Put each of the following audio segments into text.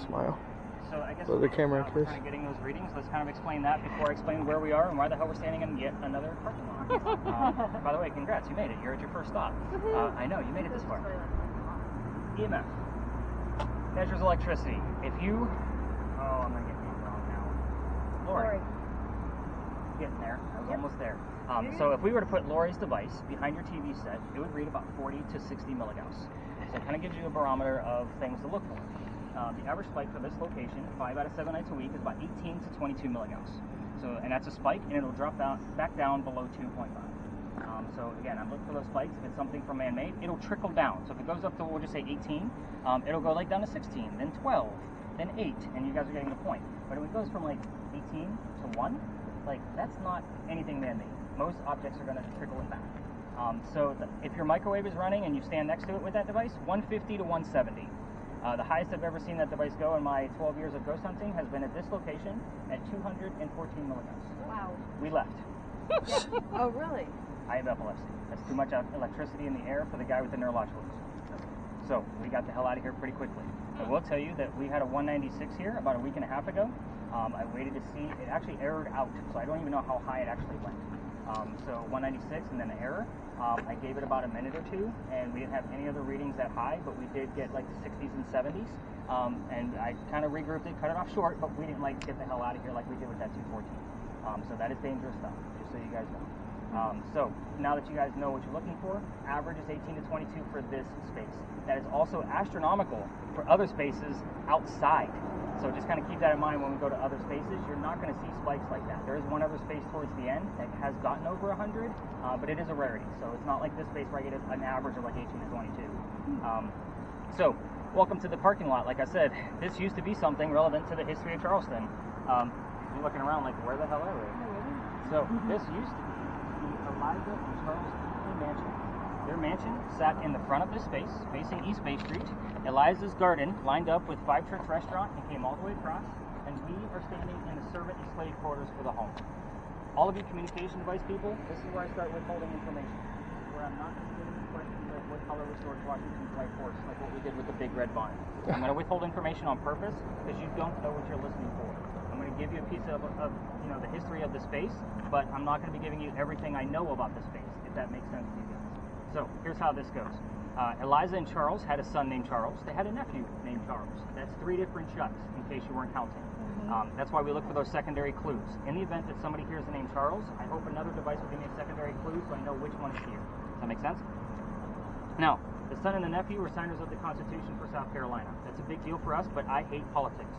Smile. So I guess the camera we're kind of getting those readings. Let's kind of explain that before I explain where we are and why the hell we're standing in yet another parking lot. By the way, congrats, you made it. You're at your first stop. I know, you made it this far. EMF measures electricity. If you, I'm gonna get it wrong now. Laurie. Getting there. I was almost there. So if we were to put Laurie's device behind your TV set, it would read about 40 to 60 milligauss. So it kind of gives you a barometer of things to look for. The average spike for this location, 5 out of 7 nights a week, is about 18 to 22 milligauss. So, and that's a spike, and it'll drop back down below 2.5. So again, I'm looking for those spikes. If it's something from man-made, it'll trickle down. So if it goes up to, we'll just say 18, it'll go like down to 16, then 12, then 8, and you guys are getting the point. But if it goes from like 18 to 1, like that's not anything man-made. Most objects are going to trickle it back. If your microwave is running and you stand next to it with that device, 150 to 170. The highest I've ever seen that device go in my 12 years of ghost hunting has been at this location at 214 milligauss. Wow. We left. Oh, really? I have epilepsy. That's too much electricity in the air for the guy with the neurological disorder. So we got the hell out of here pretty quickly. I will tell you that we had a 196 here about a week and a half ago. I waited to see, it actually errored out, so I don't even know how high it actually went. So 196 and then an error. I gave it about a minute or two, and we didn't have any other readings that high, but we did get like the 60s and 70s. And I kind of regrouped it, cut it off short, but we didn't like get the hell out of here like we did with that 214. So that is dangerous stuff, just so you guys know. So now that you guys know what you're looking for, average is 18 to 22 for this space. That is also astronomical for other spaces outside. So just kind of keep that in mind when we go to other spaces. You're not going to see spikes like that. There is one other space towards the end that has gotten over 100, but it is a rarity. So it's not like this space where I get an average of like 18 to 22. So welcome to the parking lot. Like I said, this used to be something relevant to the history of Charleston. You're looking around like, where the hell are we? So this used to be the Eliza and Charles mansion. Their mansion sat in the front of this space, facing East Bay Street. Eliza's garden lined up with Five Church Restaurant and came all the way across, and we are standing in the servant and slave quarters for the home. All of you communication device people, this is where I start withholding information, where I'm not getting questions like what color was George Washington's white horse, like what we did with the big red barn. I'm going to withhold information on purpose because you don't know what you're listening for. I'm going to give you a piece of the history of the space, but I'm not going to be giving you everything I know about the space, if that makes sense to you guys. So here's how this goes. Eliza and Charles had a son named Charles. They had a nephew named Charles. That's 3 different Chucks, in case you weren't counting. That's why we look for those secondary clues. In the event that somebody hears the name Charles, I hope another device will give me a secondary clue so I know which one is here. Does that make sense? Now, the son and the nephew were signers of the Constitution for South Carolina. That's a big deal for us, but I hate politics.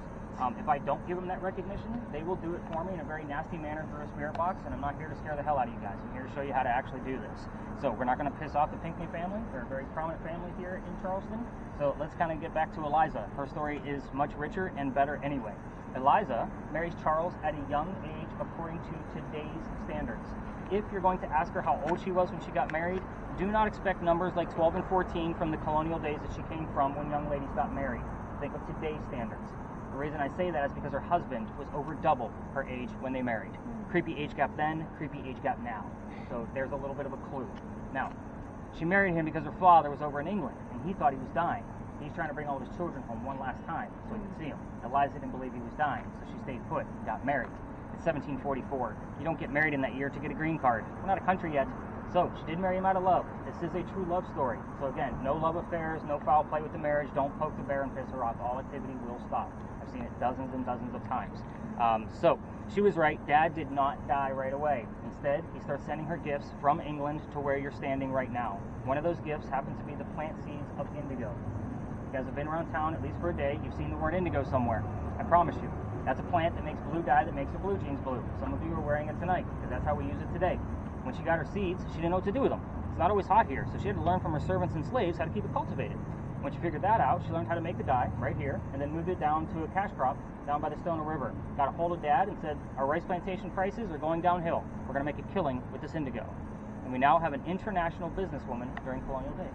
If I don't give them that recognition, they will do it for me in a very nasty manner through a spirit box, and I'm not here to scare the hell out of you guys. I'm here to show you how to actually do this. So we're not going to piss off the Pinckney family. They're a very prominent family here in Charleston. So let's kind of get back to Eliza. Her story is much richer and better anyway. Eliza marries Charles at a young age according to today's standards. If you're going to ask her how old she was when she got married, do not expect numbers like 12 and 14 from the colonial days that she came from when young ladies got married. Think of today's standards. The reason I say that is because her husband was over double her age when they married. Creepy age gap then, creepy age gap now. So there's a little bit of a clue. Now, she married him because her father was over in England, and he thought he was dying. He's trying to bring all of his children home one last time so he could see them. Eliza didn't believe he was dying, so she stayed put and got married. It's 1744. You don't get married in that year to get a green card. We're not a country yet. So she did marry him out of love. This is a true love story. So again, no love affairs, no foul play with the marriage. Don't poke the bear and piss her off. All activity will stop. I've seen it dozens and dozens of times. So she was right. Dad did not die right away. Instead, he starts sending her gifts from England to where you're standing right now. One of those gifts happens to be the plant seeds of indigo. You guys have been around town at least for a day. You've seen the word indigo somewhere. I promise you. That's a plant that makes blue dye that makes her blue jeans blue. Some of you are wearing it tonight because that's how we use it today. When she got her seeds, she didn't know what to do with them. It's not always hot here, so she had to learn from her servants and slaves how to keep it cultivated. When she figured that out, she learned how to make the dye right here and then moved it down to a cash crop down by the Stono River. Got a hold of Dad and said, our rice plantation prices are going downhill. We're going to make a killing with this indigo. And we now have an international businesswoman during colonial days.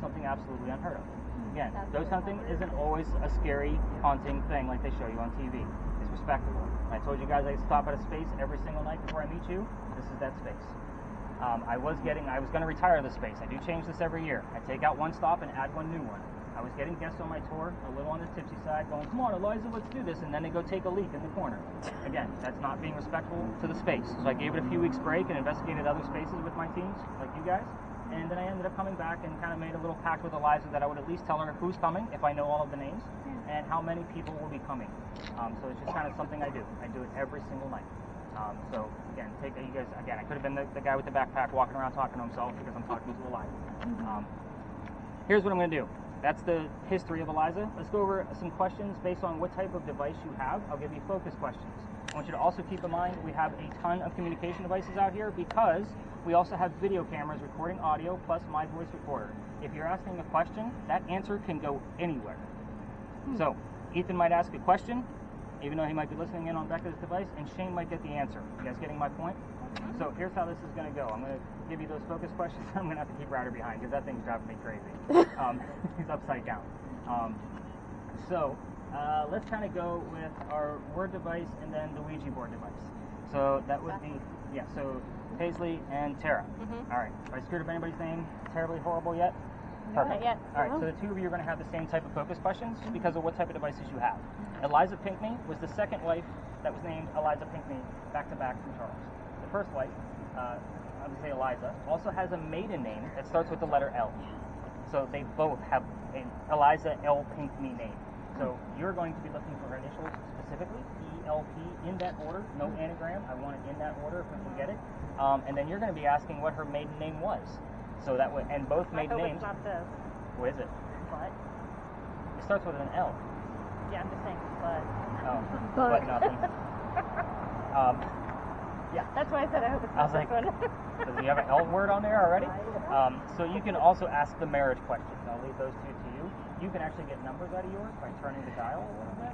Something absolutely unheard of. Again, ghost hunting isn't always a scary, haunting thing like they show you on TV. It's respectable. I told you guys I'd stop at a space every single night before I meet you. This is that space. I was going to retire this space. I do change this every year. I take out one stop and add one new one. I was getting guests on my tour, a little on the tipsy side, going, come on, Eliza, let's do this, and then they go take a leak in the corner. Again, that's not being respectful to the space. So I gave it a few weeks break and investigated other spaces with my teams, like you guys, and then I ended up coming back and kind of made a little pact with Eliza that I would at least tell her who's coming, if I know all of the names, and how many people will be coming. So it's just kind of something I do. I do it every single night. So again, you guys, again, I could have been the guy with the backpack walking around talking to himself because I'm talking to Eliza. Here's what I'm going to do. That's the history of Eliza. Let's go over some questions based on what type of device you have. I'll give you focus questions. I want you to also keep in mind we have a ton of communication devices out here because we also have video cameras recording audio plus my voice recorder. If you're asking a question, that answer can go anywhere. So Ethan might ask a question, even though he might be listening in on Becca's device, and Shane might get the answer. You guys getting my point? So here's how this is going to go. I'm going to give you those focus questions. I'm going to have to keep Ryder behind because that thing's driving me crazy. He's upside down. Let's kind of go with our word device and then the Ouija board device. So that would be, so Paisley and Tara. All right. Have I screwed up anybody's name terribly horrible yet? Perfect. Not yet. All right, so the two of you are going to have the same type of focus questions because of what type of devices you have. Eliza Pinckney was the second wife that was named Eliza Pinckney back-to-back from Charles. The first wife, I would say Eliza, also has a maiden name that starts with the letter L. So they both have an Eliza L. Pinckney name. So you're going to be looking for her initials specifically, E-L-P, in that order, no anagram. I want it in that order if we can get it. And then you're going to be asking what her maiden name was. So that would, and both maiden names. It's not this. What is it? But. It starts with an L. Yeah, I'm just saying, but. Oh, but nothing. Yeah. That's why I said I hope it's I not was this like, one. does he have an L word on there already? So you can also ask the marriage questions. I'll leave those two to you. You can actually get numbers out of yours by turning the dial a little bit.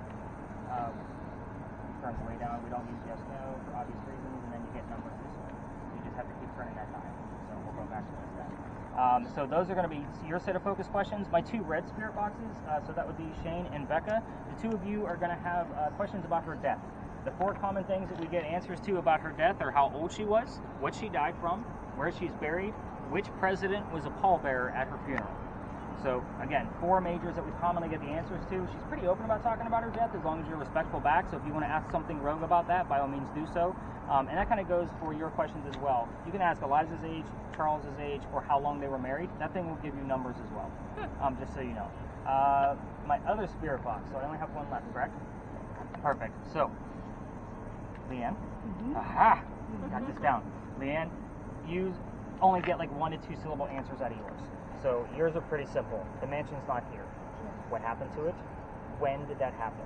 Turns way down. We don't use yes, no for obvious reasons, and then you get numbers this way. You just have to keep turning that dial. So we'll go back to that. So those are going to be your set of focus questions. My two red spirit boxes, so that would be Shane and Becca. The two of you are going to have questions about her death. The four common things that we get answers to about her death are how old she was, what she died from, where she's buried, which president was a pallbearer at her funeral. So again, four majors that we commonly get the answers to. She's pretty open about talking about her death as long as you're respectful back. So if you want to ask something rogue about that, by all means do so. And that kind of goes for your questions as well. You can ask Eliza's age, Charles's age, or how long they were married. That thing will give you numbers as well, just so you know. My other spirit box, so I only have one left, correct? Perfect. So, Leanne. Aha! Got this down. Leanne, you only get like 1 to 2 syllable answers out of yours. So yours are pretty simple. The mansion's not here. What happened to it? When did that happen?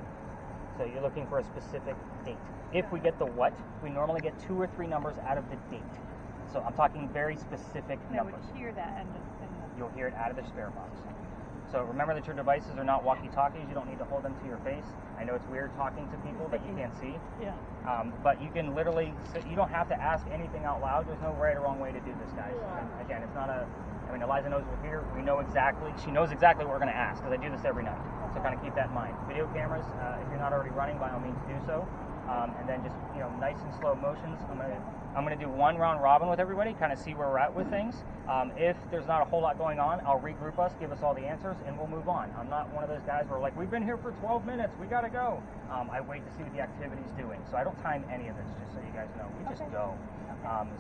So you're looking for a specific date. If we get the what, we normally get 2 or 3 numbers out of the date. So I'm talking very specific numbers. I would hear that. You'll hear it out of the spirit box. So remember that your devices are not walkie-talkies. You don't need to hold them to your face. I know it's weird talking to people that you can't see. Yeah. But you can literally, you don't have to ask anything out loud. There's no right or wrong way to do this, guys. And again, it's not a, I mean, Eliza knows we're here. We know exactly, she knows exactly what we're going to ask because I do this every night. So kind of keep that in mind. Video cameras, if you're not already running, by all means do so. And then just, nice and slow motions. I'm gonna do one round robin with everybody, kind of see where we're at with things. If there's not a whole lot going on, I'll regroup us, give us all the answers, and we'll move on. I'm not one of those guys where like, we've been here for 12 minutes, we gotta go. I wait to see what the activity's doing. So I don't time any of this, just so you guys know. We just go.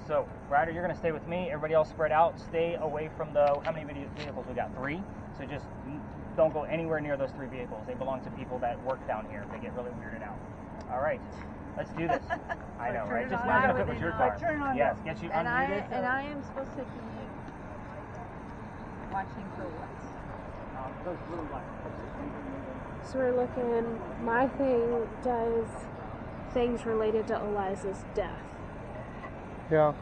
So, Ryder, you're gonna stay with me. Everybody else spread out. Stay away from the, how many vehicles we got? 3. So just don't go anywhere near those 3 vehicles. They belong to people that work down here. They get really weirded out. All right, let's do this. I know, right? Just imagine if it was your car. Yes, get you unmuted. And I am supposed to be watching for what? Those blue lights. So we're looking, my thing does things related to Eliza's death. Yeah.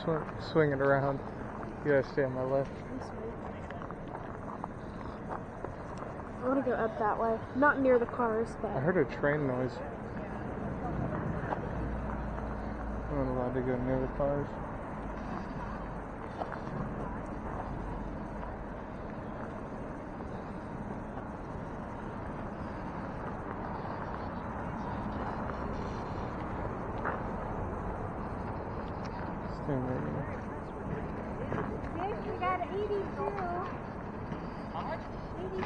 You're swinging around. You gotta stay on my left. I want to go up that way. Not near the cars, but... I heard a train noise. I'm not allowed had to go near the cars. Stand right here. We got 82. How much? 82?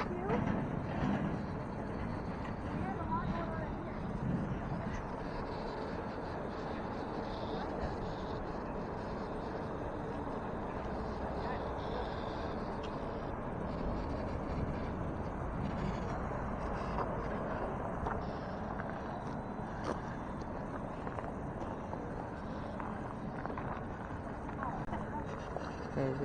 Over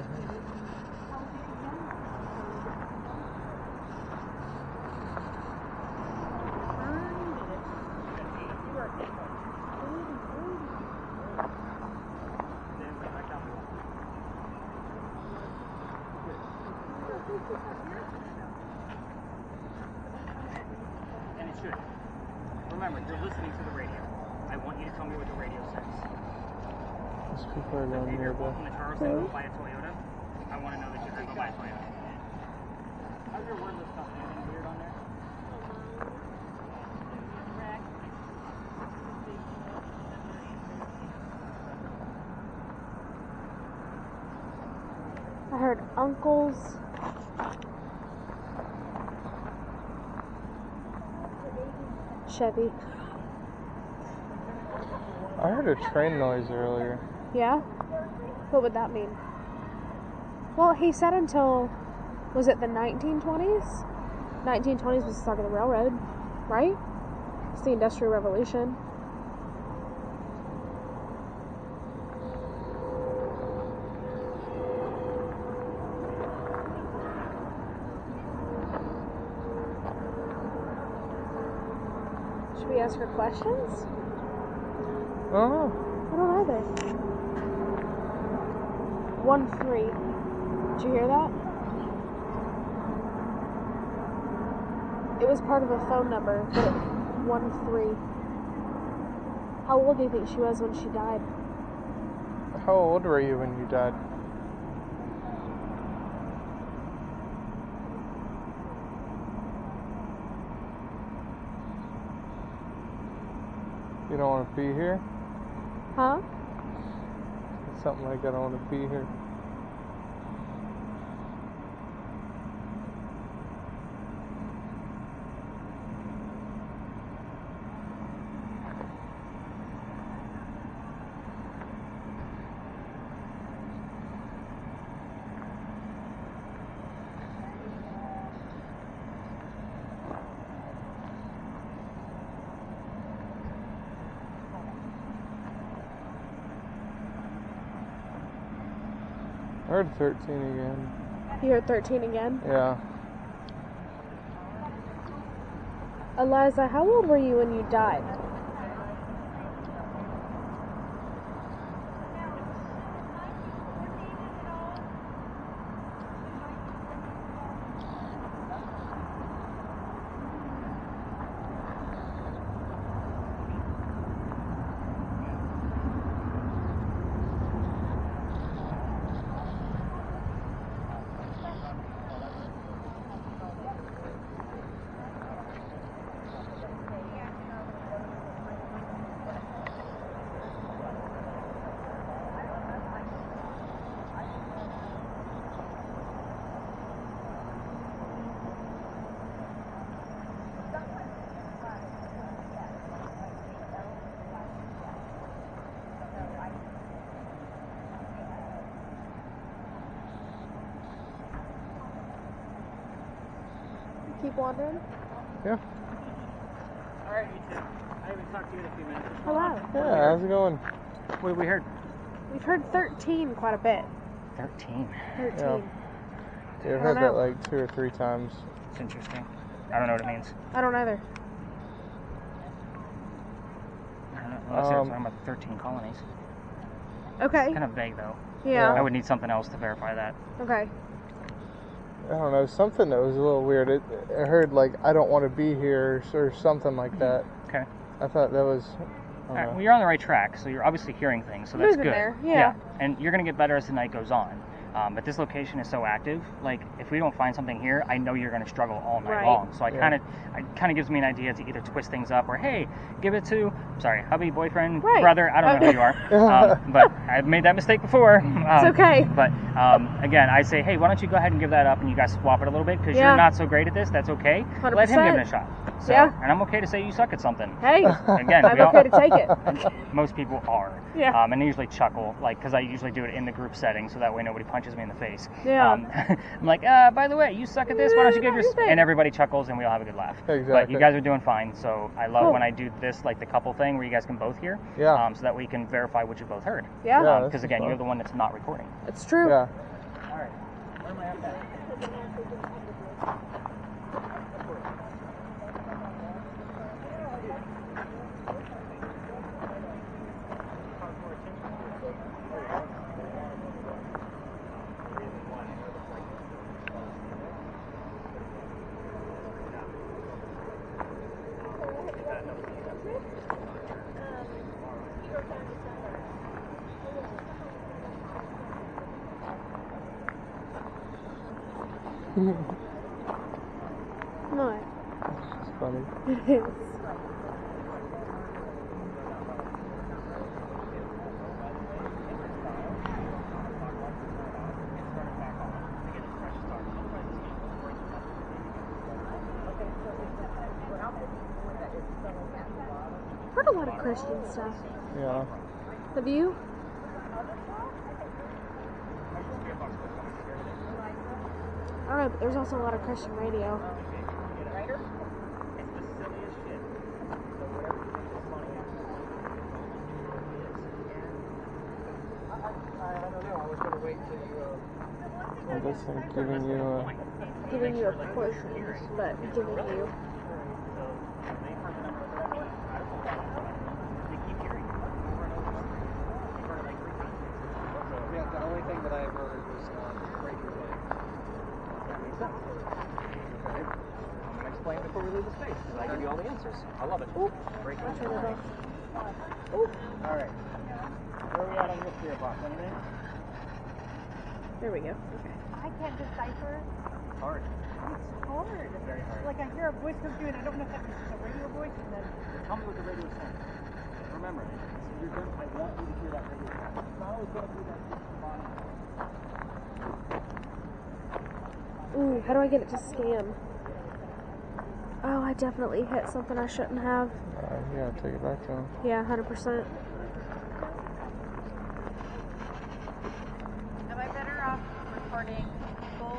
here. And it should. Remember, you're listening to the radio. I want you to tell me what the radio says. These people are If going you're near both in the... the car saying go buy a Toyota, I want to know that you're going to go buy a Toyota. How's your wordless stuff? Anything weird on there? I heard uncles. Chevy. I heard a train noise earlier. Yeah? What would that mean? Well, he said until, was it the 1920s? 1920s was the start of the railroad, right? It's the Industrial Revolution. Should we ask her questions? I don't know. I don't either. 1-3. Did you hear that? It was part of a phone number, but 1-3. How old do you think she was when she died? How old were you when you died? You don't want to be here? Huh? It's something like I don't want to be here. I heard 13 again. You heard 13 again? Yeah. Eliza, how old were you when you died? Keep wandering? Yeah. Alright, you two. I haven't talked to you in a few minutes. Hello. Yeah, how's it going? What have we heard? We've heard 13 quite a bit. 13. 13. Yeah. Yeah, I've I don't heard that know. like 2 or 3 times. It's interesting. I don't know what it means. I don't either. I don't know. Unless they're talking about 13 colonies. Okay. Kind of vague, though. Yeah. I would need something else to verify that. Okay. I don't know, something that was a little weird. I heard like, I don't want to be here or something like that. Okay. I thought that was, Well, you're on the right track, so you're obviously hearing things, so that's Moving good. there, yeah. And you're going to get better as the night goes on. But this location is so active, like, if we don't find something here, I know you're going to struggle all night Right. long. So it kind of gives me an idea to either twist things up or, hey, give it to, hubby, boyfriend, Right. brother, I don't know who you are. But I've made that mistake before. It's okay. But again, I say, hey, why don't you go ahead and give that up and you guys swap it a little bit, because Yeah. you're not so great at this, that's okay. 100%. Let him give it a shot. So, Yeah. And I'm okay to say you suck at something. Hey, Again, I'm we all- okay to take it. most people are. Yeah. And they usually chuckle, like, because I usually do it in the group setting, so that way nobody punches me in the face. Yeah. I'm like, by the way, you suck at this. Why don't you give your... And everybody chuckles, and we all have a good laugh. Exactly. But you guys are doing fine, so I love Cool. when I do this, like the couple thing, where you guys can both hear. Yeah. So that way you can verify what you both heard. Yeah. Yeah. Because, this is again, fun. you're the one that's not recording. It's true. Yeah. All right. Where am I at that? No, It's funny. it is. Heard a lot of Christian stuff. Yeah. Have you? I don't know, but there's also a lot of Christian radio. I'm just like giving you a... Giving you a portion, but giving you. Yeah, the only thing that I heard was radio waves. That makes sense. Okay. I'm going to explain before we leave the space, because I give you all the answers. I love it. Break I'll it. turn it off. All right. Where are we at on this beer box? Anything? There we go. Okay. I can't decipher. Hard. It's hard. Very hard. Like I hear a voice come through and I don't know if that's just a radio voice and then Tell me what the radio is saying. Remember, you're going I want you to hear that radio sound. It's not always going to be that Ooh, how do I get it to scan? Oh, I definitely hit something I shouldn't have. Yeah, take it back to him. Yeah, 100%. am I better off recording people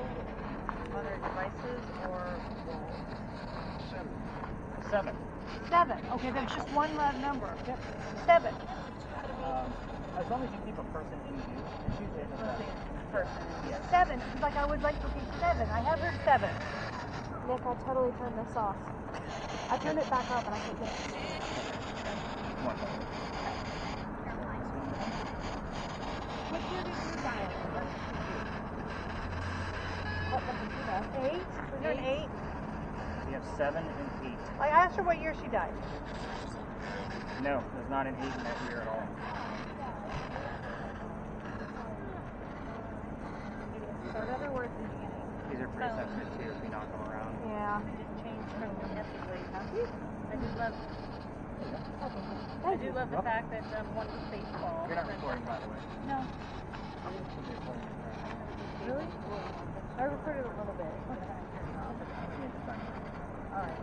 on their devices or Seven. 7? Okay, then it's just one loud number. 7. As long as you keep a person in view, it's usually a Person. 7. Like I was like, okay, 7. I have heard 7. Nick, I totally turned this off. I turned it back up and I couldn't get it. What year did you die? What number did you die? 8? Was there an 8? We have 7 and 8. I asked her what year she died. No, there's not an 8 in that year at all. So in other words, in the beginning. These are pretty sensitive too if we knock them around. Yeah. It just changed from ethically. I do love. I do love the fact that one was baseball. You're not recording, by the way. No. Should be recording. Really? I recorded a little bit. Alright.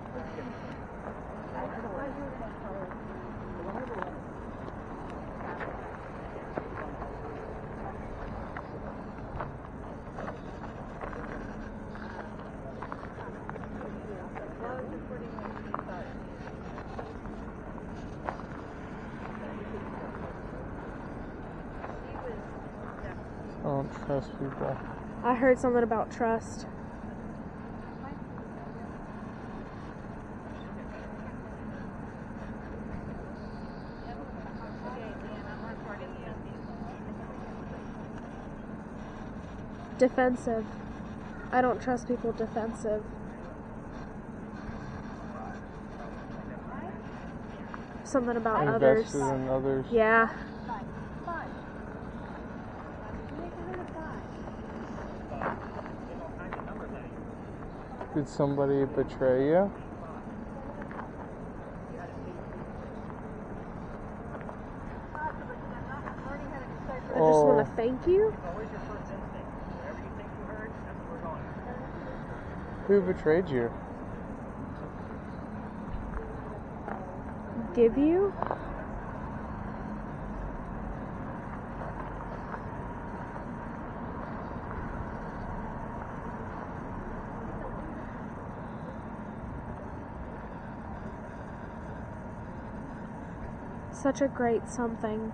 I don't trust people. I heard something about trust. Defensive. I don't trust people defensive. Something about others. Invested in others. Yeah. Did somebody betray you? I just want to thank you. It's always your first instinct. Whatever you think you heard, that's where we're going. Who betrayed you? Give you? Such a great something.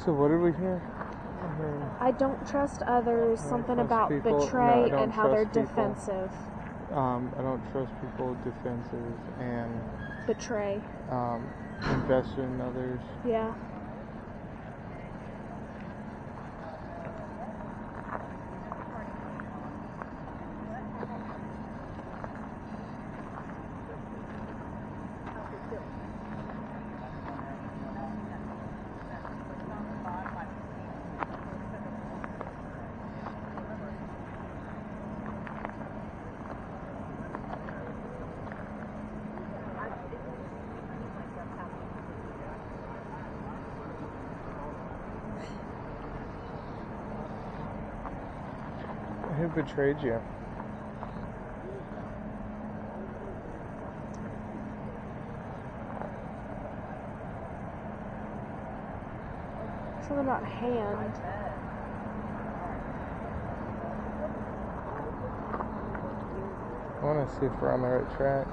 So what did we hear? I don't trust others, something trust about people. betray No, I don't and how they're trust people. defensive. I don't trust people defensive and Betray. invested in others. Yeah. Who betrayed you? Something about hand. I want to see if we're on the right track.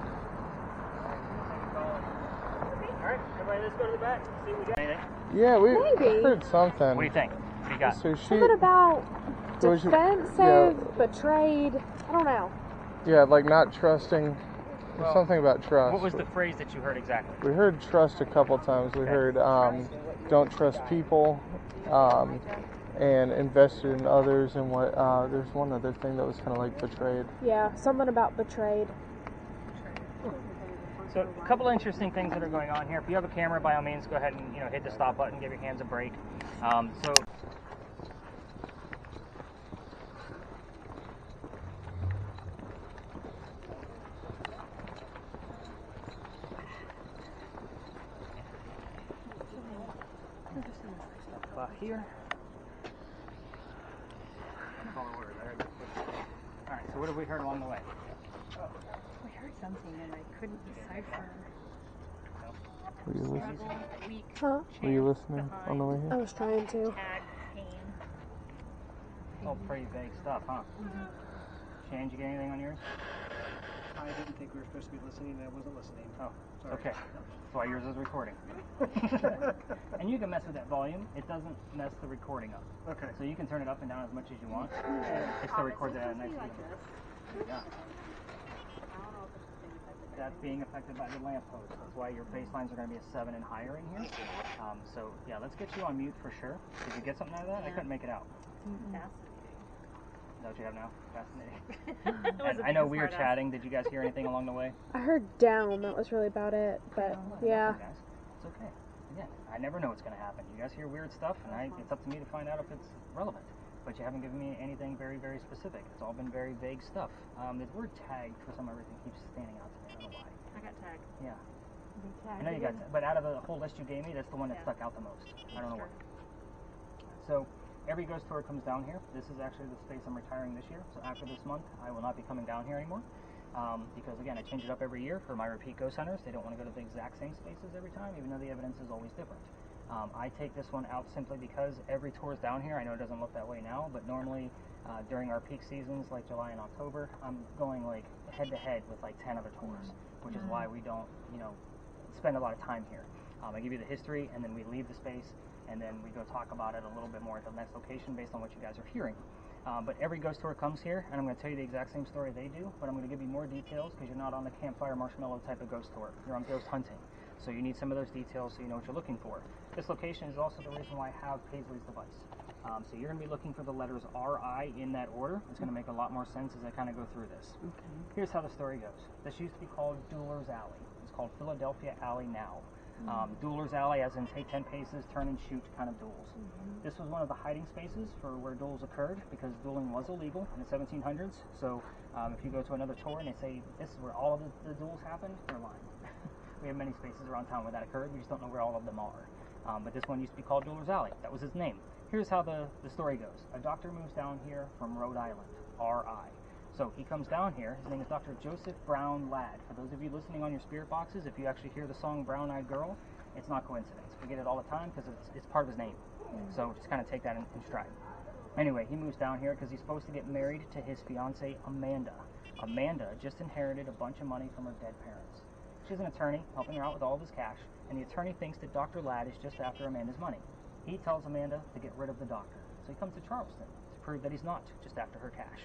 Alright, everybody, let's go to the back. See if we got anything. Yeah, we Maybe. heard something. What do you think? What do you got? So she, Something about So was you- defensive, betrayed. I don't know. yeah, like not trusting. Well, Something about trust. What was the phrase that you heard exactly? We heard trust a couple times. We Okay. heard don't trust people, and invested in others, and what. There's one other thing that was kind of like betrayed. Yeah, something about betrayed. So a couple of interesting things that are going on here. If you have a camera, by all means, go ahead and hit the stop button, give your hands a break. So here. Alright, so what have we heard along the way? We heard something and I couldn't decipher. Were you listening? Struggle, weak, Huh? Were you listening on the way I here? was trying to. tag, pain. It's all pretty vague stuff, huh? Shane, did you get anything on yours? I didn't think we were supposed to be listening. I wasn't listening. Oh, Sorry. okay. That's why yours is recording. And you can mess with that volume. It doesn't mess the recording up. Okay. So you can turn it up and down as much as you want. It still records it at a nice level. Yeah. That's being affected by the lamp post. That's why your baselines are going to be a 7 and higher in here. So yeah, let's get you on mute for sure. Did you get something out of that? I couldn't make it out. Is that what you have now? Fascinating. And I know we were chatting. Did you guys hear anything along the way? I heard down. That was really about it. But yeah. Nothing, guys. It's okay. Again, I never know what's going to happen. You guys hear weird stuff, and it's up to me to find out if it's relevant. But you haven't given me anything very, very specific. It's all been very vague stuff. The word tagged for some reason keeps standing out to me. I don't know why. I got tagged. Yeah. I know you got, but out of the whole list you gave me, that's the one that stuck out the most. I don't know why. So every ghost tour comes down here. This is actually the space I'm retiring this year. So after this month, I will not be coming down here anymore. Because again, I change it up every year for my repeat ghost hunters. They don't want to go to the exact same spaces every time, even though the evidence is always different. I take this one out simply because every tour is down here. I know it doesn't look that way now, but normally during our peak seasons, like July and October, I'm going like head to head with like 10 other tours, which is why we don't, spend a lot of time here. I give you the history, and then we leave the space, and then we go talk about it a little bit more at the next location based on what you guys are hearing. But every ghost tour comes here, and I'm going to tell you the exact same story they do, but I'm going to give you more details because you're not on the campfire marshmallow type of ghost tour. You're on ghost hunting. So you need some of those details so you know what you're looking for. This location is also the reason why I have Paisley's device. So you're going to be looking for the letters R-I in that order. It's going to make a lot more sense as I kind of go through this. Okay. Here's how the story goes. This used to be called Dueler's Alley. It's called Philadelphia Alley now. Dueler's Alley, as in take 10 paces, turn and shoot kind of duels. This was one of the hiding spaces for where duels occurred because dueling was illegal in the 1700s. So if you go to another tour and they say this is where all of the duels happened, they're lying. We have many spaces around town where that occurred. We just don't know where all of them are. But this one used to be called Dueler's Alley. That was his name. Here's how the story goes. A doctor moves down here from Rhode Island, R.I. So he comes down here. His name is Dr. Joseph Brown Ladd. For those of you listening on your spirit boxes, if you actually hear the song Brown Eyed Girl, it's not coincidence. We get it all the time because it's part of his name. So just kind of take that in stride. Anyway, he moves down here because he's supposed to get married to his fiancée, Amanda. Amanda just inherited a bunch of money from her dead parents. She's an attorney helping her out with all of his cash, and the attorney thinks that Dr. Ladd is just after Amanda's money. He tells Amanda to get rid of the doctor. So he comes to Charleston to prove that he's not just after her cash.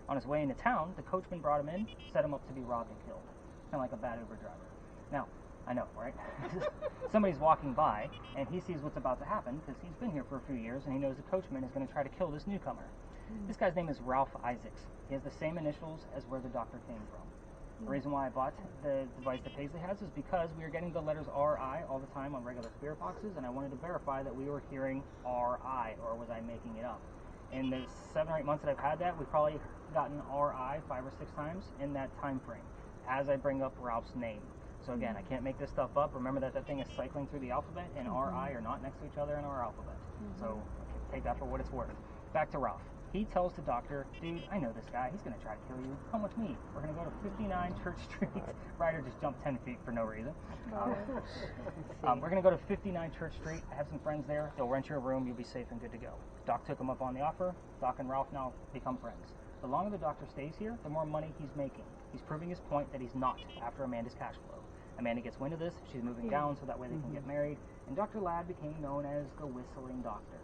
On his way into town, the coachman brought him in, set him up to be robbed and killed. Kind of like a bad Uber driver. Now, I know, right? Somebody's walking by, and he sees what's about to happen because he's been here for a few years, and he knows the coachman is going to try to kill this newcomer. This guy's name is Ralph Isaacs. He has the same initials as where the doctor came from. The reason why I bought the device that Paisley has is because we were getting the letters R-I all the time on regular spirit boxes, and I wanted to verify that we were hearing R-I, or was I making it up? In the 7 or 8 months that I've had that, we've probably gotten R-I 5 or 6 times in that time frame as I bring up Ralph's name. So again, I can't make this stuff up. Remember that thing is cycling through the alphabet, and R-I are not next to each other in our alphabet. So take that for what it's worth. Back to Ralph. He tells the doctor, dude, I know this guy. He's going to try to kill you. Come with me. We're going to go to 59 Church Street. Ryder just jumped 10 feet for no reason. We're going to go to 59 Church Street. I have some friends there. They'll rent you a room. You'll be safe and good to go. Doc took him up on the offer. Doc and Ralph now become friends. The longer the doctor stays here, the more money he's making. He's proving his point that he's not after Amanda's cash flow. Amanda gets wind of this. She's moving down so that way they can get married. And Dr. Ladd became known as the Whistling Doctor.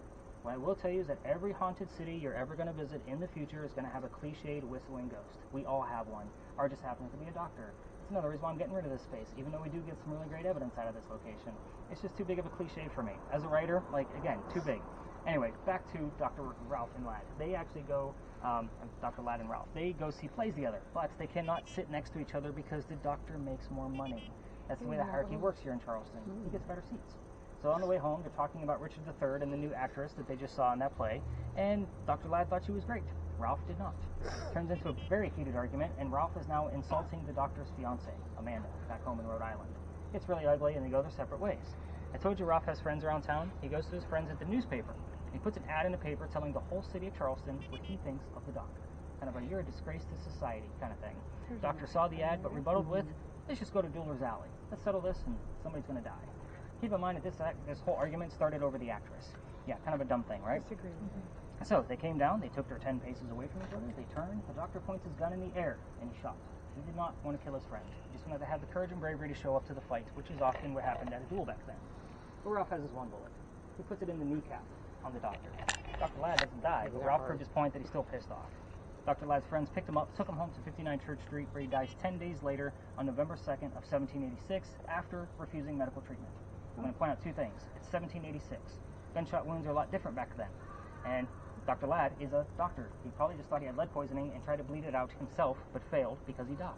What I will tell you is that every haunted city you're ever going to visit in the future is going to have a cliched whistling ghost. We all have one. Ours just happens to be a doctor. It's another reason why I'm getting rid of this space, even though we do get some really great evidence out of this location. It's just too big of a cliche for me. As a writer, like, again, too big. Anyway, back to Dr. Ralph and Ladd. They actually go, Dr. Ladd and Ralph, they go see plays together, but they cannot sit next to each other because the doctor makes more money. That's the way the hierarchy works here in Charleston. He gets better seats. So on the way home, they're talking about Richard III and the new actress that they just saw in that play, and Dr. Ladd thought she was great. Ralph did not. Turns into a very heated argument, and Ralph is now insulting the doctor's fiancée, Amanda, back home in Rhode Island. It's really ugly, and they go their separate ways. I told you Ralph has friends around town. He goes to his friends at the newspaper. He puts an ad in the paper telling the whole city of Charleston what he thinks of the doctor. Kind of a you're a disgrace to society kind of thing. Doctor saw the ad, but rebutted with, let's just go to Dueler's Alley. Let's settle this, and somebody's going to die. Keep in mind that this whole argument started over the actress. Yeah, kind of a dumb thing, right? So they came down, they took their 10 paces away from each other, they turned, the doctor points his gun in the air, and he shot. He did not want to kill his friend. He just wanted to have the courage and bravery to show up to the fight, which is often what happened at a duel back then. But Ralph has his one bullet. He puts it in the kneecap on the doctor. Dr. Ladd doesn't die, but Ralph proved his point that he's still pissed off. Dr. Ladd's friends picked him up, took him home to 59 Church Street, where he dies 10 days later on November 2nd of 1786 after refusing medical treatment. I'm going to point out 2 things. It's 1786. Gunshot wounds are a lot different back then. And Dr. Ladd is a doctor. He probably just thought he had lead poisoning and tried to bleed it out himself, but failed because he died.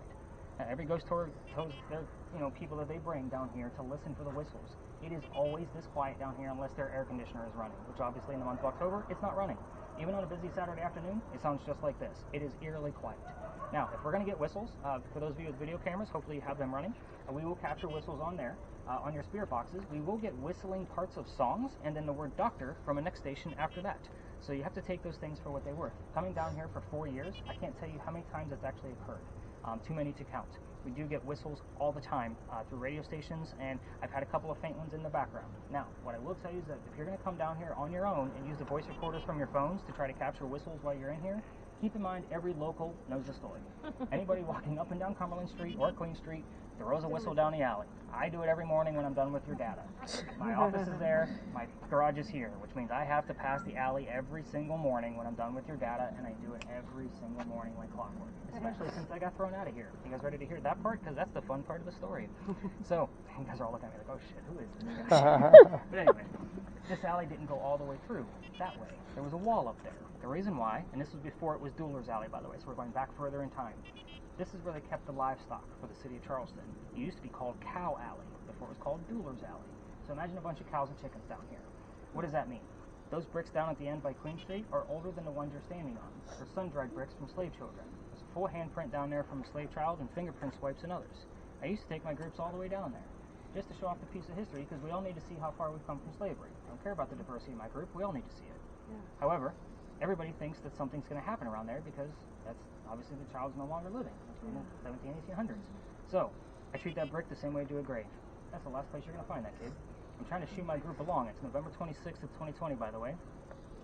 Every ghost tour tells their people that they bring down here to listen for the whistles. It is always this quiet down here unless their air conditioner is running, which obviously in the month of October, it's not running. Even on a busy Saturday afternoon, it sounds just like this. It is eerily quiet. Now, if we're going to get whistles, for those of you with video cameras, hopefully you have them running. We will capture whistles on there. On your spirit boxes, we will get whistling parts of songs and then the word doctor from a next station after that. So you have to take those things for what they're worth. Coming down here for 4 years, I can't tell you how many times that's actually occurred. Too many to count. We do get whistles all the time through radio stations, and I've had a couple of faint ones in the background. Now, what I will tell you is that if you're going to come down here on your own and use the voice recorders from your phones to try to capture whistles while you're in here, keep in mind every local knows the story. Anybody walking up and down Cumberland Street or Queen Street throws a whistle down the alley. I do it every morning when I'm done with your data. My office is there, my garage is here, which means I have to pass the alley every single morning when I'm done with your data, and I do it every single morning like clockwork, especially since I got thrown out of here. You guys ready to hear that part? Because that's the fun part of the story. So, you guys are all looking at me like, oh shit, who is this guy? But anyway, this alley didn't go all the way through that way. There was a wall up there. The reason why, and this was before it was Dueler's Alley, by the way, so we're going back further in time. This is where they kept the livestock for the city of Charleston. It used to be called Cow Alley before it was called Dueler's Alley. So imagine a bunch of cows and chickens down here. What does that mean? Those bricks down at the end by Queen Street are older than the ones you're standing on. They're sun-dried bricks from slave children. There's a full handprint down there from a slave child and fingerprint swipes and others. I used to take my groups all the way down there just to show off the piece of history because we all need to see how far we've come from slavery. I don't care about the diversity in my group. We all need to see it. Yeah. However, everybody thinks that something's going to happen around there because that's obviously the child's no longer living. In the 1800s. So, I treat that brick the same way I do a grave. That's the last place you're going to find that, kid. I'm trying to shoo my group along. It's November 26th of 2020, by the way.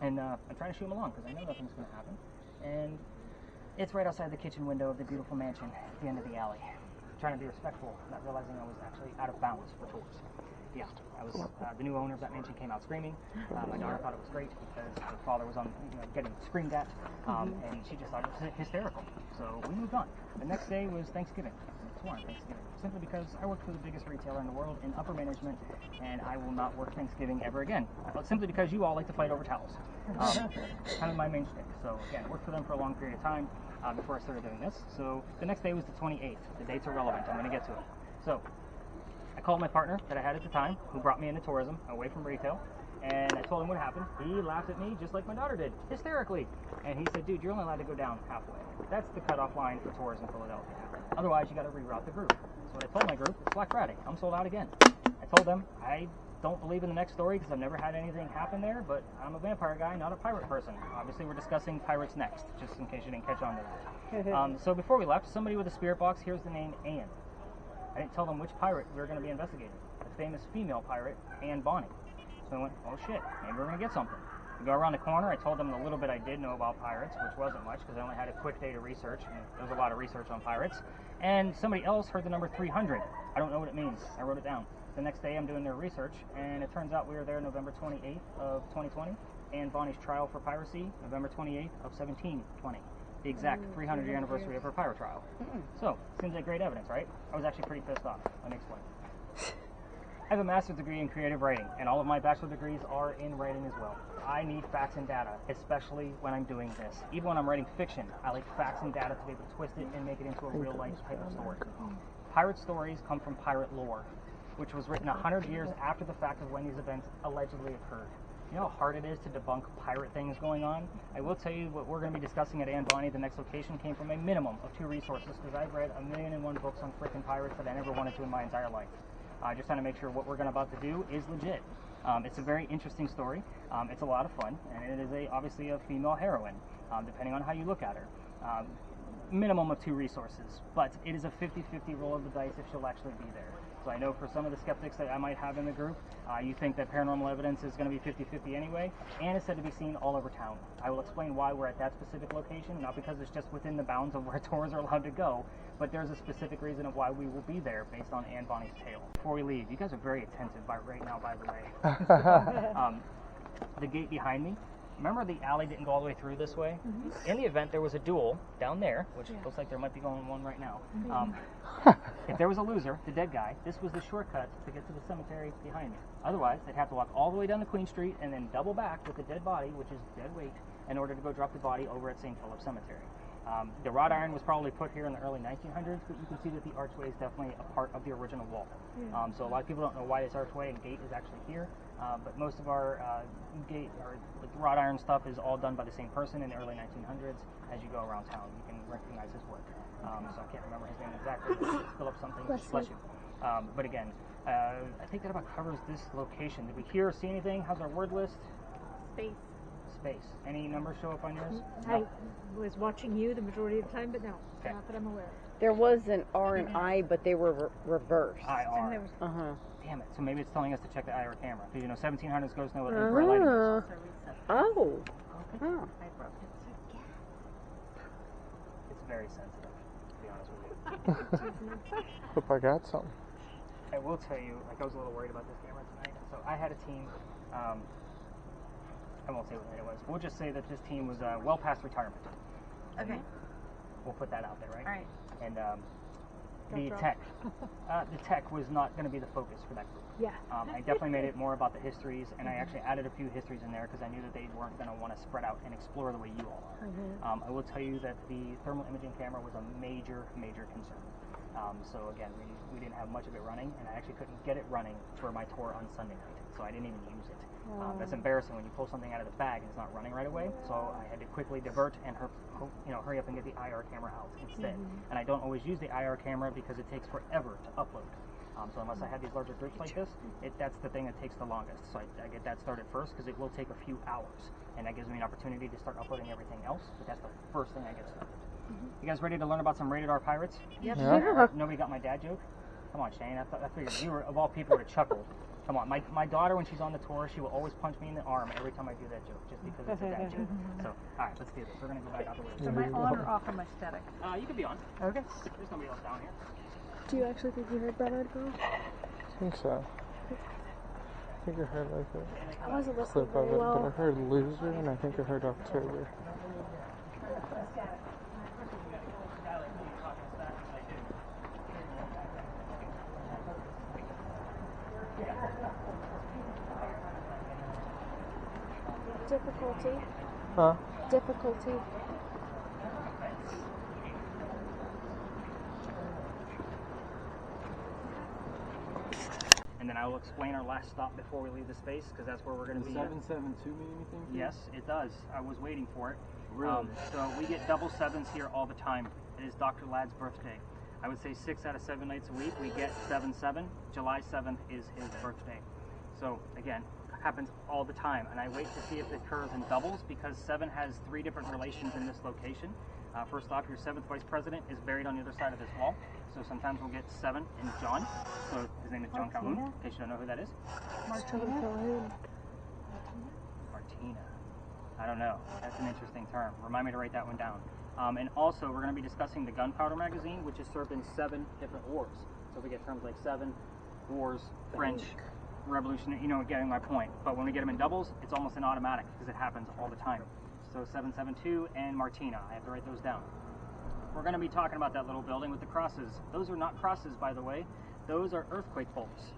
And I'm trying to shoo them along because I know nothing's going to happen. And it's right outside the kitchen window of the beautiful mansion at the end of the alley. I'm trying to be respectful, not realizing I was actually out of bounds for tours. Yeah, I was the new owner of that mansion came out screaming. My daughter thought it was great because her father was on, getting screamed at, and she just thought it was hysterical. So we moved on. The next day was Thanksgiving. Sworn Thanksgiving, simply because I work for the biggest retailer in the world in upper management, and I will not work Thanksgiving ever again. Simply because you all like to fight over towels. Kind of my main shtick. So again, I worked for them for a long period of time before I started doing this. So the next day was the 28th. The dates are relevant. I'm going to get to it. So I called my partner that I had at the time, who brought me into tourism, away from retail, and I told him what happened. He laughed at me just like my daughter did, hysterically. And he said, dude, you're only allowed to go down halfway. That's the cutoff line for tours in Philadelphia. Otherwise, you got to reroute the group. So what I told my group, it's Black Friday. I'm sold out again. I told them I don't believe in the next story because I've never had anything happen there, but I'm a vampire guy, not a pirate person. Obviously, we're discussing pirates next, just in case you didn't catch on to that. So before we left, somebody with a spirit box, here's the name Anne. I didn't tell them which pirate we were going to be investigating. The famous female pirate, Anne Bonny. So I went, oh shit, maybe we're going to get something. We go around the corner, I told them the little bit I did know about pirates, which wasn't much because I only had a quick day to research, and there was a lot of research on pirates. And somebody else heard the number 300. I don't know what it means. I wrote it down. The next day I'm doing their research, and it turns out we were there November 28th of 2020. Anne Bonny's trial for piracy, November 28th of 1720. The exact 300-year anniversary of her pirate trial. So, seems like great evidence, right? I was actually pretty pissed off. Let me explain. I have a master's degree in creative writing, and all of my bachelor degrees are in writing as well. I need facts and data, especially when I'm doing this. Even when I'm writing fiction, I like facts and data to be able to twist it and make it into a real-life type of story. Pirate stories come from pirate lore, which was written 100 years after the fact of when these events allegedly occurred. You know how hard it is to debunk pirate things going on? I will tell you what we're going to be discussing at Anne Bonny. The next location came from a minimum of 2 resources because I've read 1,000,001 books on freaking pirates that I never wanted to in my entire life. Just trying to make sure what we're about to do is legit. It's a very interesting story. It's a lot of fun, and it is obviously a female heroine, depending on how you look at her. Minimum of 2 resources, but it is a 50-50 roll of the dice if she'll actually be there. So I know for some of the skeptics that I might have in the group, you think that paranormal evidence is going to be 50-50 anyway, and it's said to be seen all over town. I will explain why we're at that specific location, not because it's just within the bounds of where tours are allowed to go, but there's a specific reason of why we will be there based on Anne Bonny's tale. Before we leave, you guys are very attentive right now, by the way. The gate behind me, remember the alley didn't go all the way through this way? In the event there was a duel down there, which looks like there might be going one right now. If there was a loser, the dead guy, this was the shortcut to get to the cemetery behind me. Otherwise, they'd have to walk all the way down to Queen Street and then double back with the dead body, which is dead weight, in order to go drop the body over at St. Philip's Cemetery. The wrought iron was probably put here in the early 1900s, but you can see that the archway is definitely a part of the original wall. So a lot of people don't know why this archway and gate is actually here, but most of our gate or wrought iron stuff is all done by the same person in the early 1900s. As you go around town, you can recognize his work. So I can't remember his name exactly, but it's Philip something. Bless you. But again, I think that about covers this location. Did we hear or see anything? How's our word list? Space. Space. Any numbers show up on yours? I was watching you the majority of the time, but no, not that I'm aware of. There was an R and I, but they were reversed. IR. Damn it. So maybe it's telling us to check the IR camera. Because 1700s ghosts know what infrared lighting is. Oh. It's very sensitive, to be honest with you. Hope I got some. I will tell you, like, I was a little worried about this camera tonight. So I had a team. I won't say what it was. We'll just say that this team was well past retirement. Okay. We'll put that out there, right? All right. And the tech was not going to be the focus for that group. Yeah. I definitely made it more about the histories, and I actually added a few histories in there because I knew that they weren't going to want to spread out and explore the way you all are. I will tell you that the thermal imaging camera was a major concern. So again, we didn't have much of it running, and I actually couldn't get it running for my tour on Sunday night, so I didn't even use it. That's embarrassing when you pull something out of the bag and it's not running right away. So I had to quickly divert and hurry up and get the IR camera out instead. And I don't always use the IR camera because it takes forever to upload. So unless I have these larger groups like this, that's the thing that takes the longest. So I get that started first because it will take a few hours, and that gives me an opportunity to start uploading everything else. But that's the first thing I get started. You guys ready to learn about some rated R pirates? Yep. Yeah. Nobody got my dad joke? Come on, Shane. I figured you were, of all people, would have chuckled. Come on, my daughter, when she's on the tour, she will always punch me in the arm every time I do that joke, just because it's a dad joke. So, all right, let's do this. We're going to go back out the way. So am I on or off of my static? You can be on. Okay. There's nobody else down here. Do you actually think you heard Bernard go? I think so. I think I heard like I wasn't a listening clip of very it, but I well. heard Loser, and I think I heard October. Difficulty. Huh? Difficulty. And then I will explain our last stop before we leave the space, because that's where we're going to be. 772 mean anything? Yes, it does. I was waiting for it. Really? So we get double sevens here all the time. It is Dr. Ladd's birthday. I would say 6 out of 7 nights a week we get 7-7. July 7th is his birthday. So again, happens all the time, and I wait to see if it occurs in doubles because 7 has 3 different relations in this location. First off, your 7th vice president is buried on the other side of this wall. So sometimes we'll get 7 in John. So his name is John Calhoun, in case you don't know who that is. Martina. Martina. I don't know. That's an interesting term. Remind me to write that one down. And also, we're going to be discussing the gunpowder magazine, which is served in 7 different wars. So we get terms like 7, wars, French, Revolution, getting my point. But when we get them in doubles, it's almost an automatic because it happens all the time. So 772 and Martina. I have to write those down. We're going to be talking about that little building with the crosses. Those are not crosses, by the way. Those are earthquake bolts.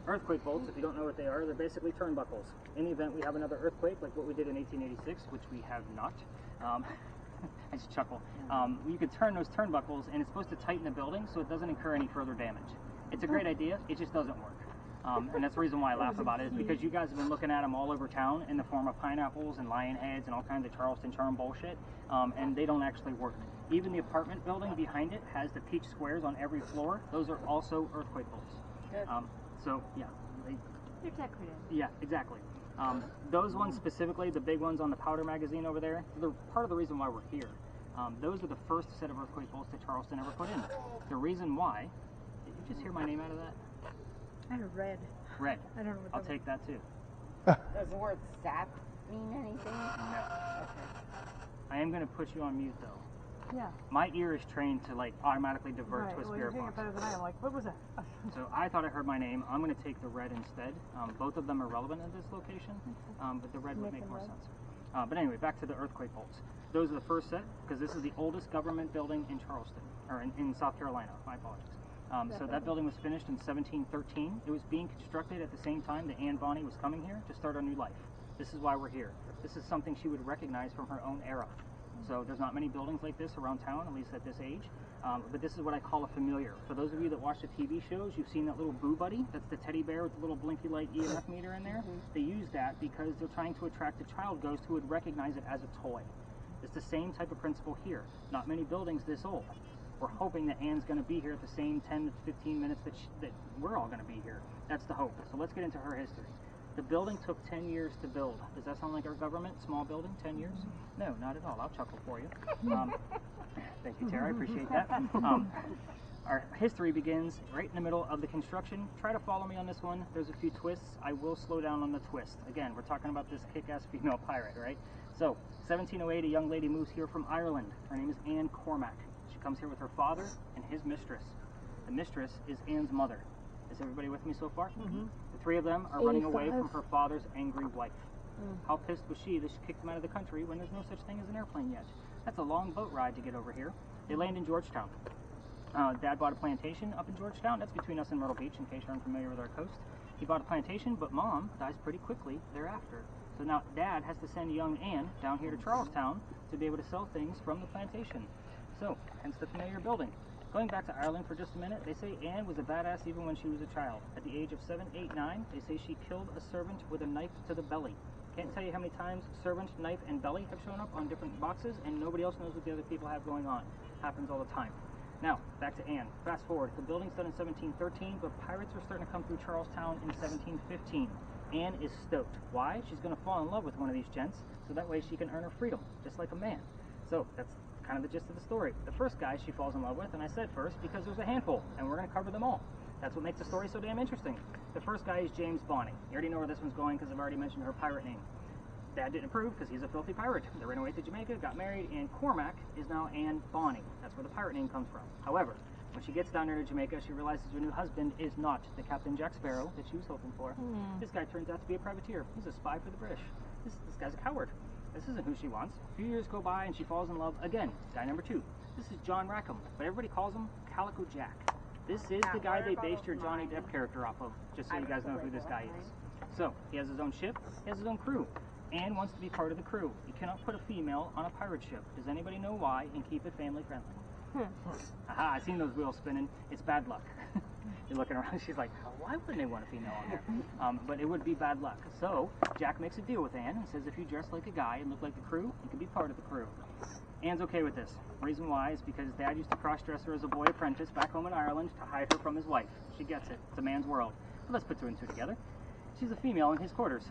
Earthquake bolts, if you don't know what they are, they're basically turnbuckles. In the event we have another earthquake, like what we did in 1886, which we have not. I just chuckle. You could turn those turnbuckles, and it's supposed to tighten the building so it doesn't incur any further damage. It's a great idea, it just doesn't work. And that's the reason why I laugh about it, is because you guys have been looking at them all over town in the form of pineapples and lion heads and all kinds of Charleston charm bullshit, and they don't actually work. Even the apartment building behind it has the peach squares on every floor. Those are also earthquake bolts. Good. So yeah, You're decorative. yeah, exactly. Those ones specifically, the big ones on the powder magazine over there, they're part of the reason why we're here. Those are the first set of earthquake bolts that Charleston ever put in. The reason why, did you just hear my name out of that? I have red. Red. I don't know what I'll that take that too. Does the word sap mean anything? No. I am going to put you on mute though. Yeah. My ear is trained to like automatically divert to a Well, spirit you're box. better than I am. Like, what was that? So I thought I heard my name. I'm going to take the red instead. Both of them are relevant in this location, but the red would make more sense. But anyway, back to the earthquake bolts. Those are the first set because this is the oldest government building in Charleston, or in South Carolina. My apologies. So that building was finished in 1713. It was being constructed at the same time that Anne Bonny was coming here to start a new life. This is why we're here. This is something she would recognize from her own era. So there's not many buildings like this around town, at least at this age. But this is what I call a familiar. For those of you that watch the TV shows, you've seen that little Boo Buddy. That's the teddy bear with the little blinky light EMF meter in there. They use that because they're trying to attract a child ghost who would recognize it as a toy. It's the same type of principle here. Not many buildings this old. We're hoping that Anne's going to be here at the same 10 to 15 minutes that we're all going to be here. That's the hope. So let's get into her history. The building took 10 years to build. Does that sound like our government? Small building, 10 years? No, not at all. I'll chuckle for you. Thank you, Tara. I appreciate that. Our history begins right in the middle of the construction. Try to follow me on this one. There's a few twists. I will slow down on the twist. Again, we're talking about this kick-ass female pirate, right? So, 1708, a young lady moves here from Ireland. Her name is Anne Cormac. She She comes here with her father and his mistress. The mistress is Anne's mother. Is everybody with me so far? Mm-hmm. The three of them are running away 85. from her father's angry wife. How pissed was she that she kicked them out of the country when there's no such thing as an airplane yet? That's a long boat ride to get over here. They land in Georgetown. Dad bought a plantation up in Georgetown. That's between us and Myrtle Beach, in case you're unfamiliar with our coast. He bought a plantation, but Mom dies pretty quickly thereafter. So now Dad has to send young Anne down here to Charlestown to be able to sell things from the plantation. So, hence the familiar building. Going back to Ireland for just a minute, they say Anne was a badass even when she was a child. At the age of 7, 8, 9, they say she killed a servant with a knife to the belly. Can't tell you how many times servant, knife, and belly have shown up on different boxes, and nobody else knows what the other people have going on. Happens all the time. Now, back to Anne. Fast forward. The building's done in 1713, but pirates are starting to come through Charlestown in 1715. Anne is stoked. Why? She's going to fall in love with one of these gents, so that way she can earn her freedom, just like a man. So, that's kind of the gist of the story. The first guy she falls in love with, and I said first because there's a handful, and we're going to cover them all. That's what makes the story so damn interesting. The first guy is James Bonny. You already know where this one's going because I've already mentioned her pirate name. Dad didn't approve because he's a filthy pirate. They ran away to Jamaica, got married, and Cormac is now Anne Bonny. That's where the pirate name comes from. However, when she gets down there to Jamaica, she realizes her new husband is not the Captain Jack Sparrow that she was hoping for. This guy turns out to be a privateer. He's a spy for the British. This guy's a coward. This isn't who she wants. A few years go by and she falls in love again. Guy number 2. This is John Rackham, but everybody calls him Calico Jack. This is the guy they based your Johnny Depp character off of, just so you guys know who this guy is. So, he has his own ship, he has his own crew. Anne wants to be part of the crew. You cannot put a female on a pirate ship. Does anybody know why? And keep it family friendly. Aha, I've seen those wheels spinning. It's bad luck. You're looking around, she's like, why wouldn't they want a female on there? But it would be bad luck. So, Jack makes a deal with Anne and says if you dress like a guy and look like the crew, you can be part of the crew. Anne's okay with this. Reason why is because Dad used to cross-dress her as a boy apprentice back home in Ireland to hide her from his wife. She gets it. It's a man's world. But let's put 2 and 2 together. She's a female in his quarters.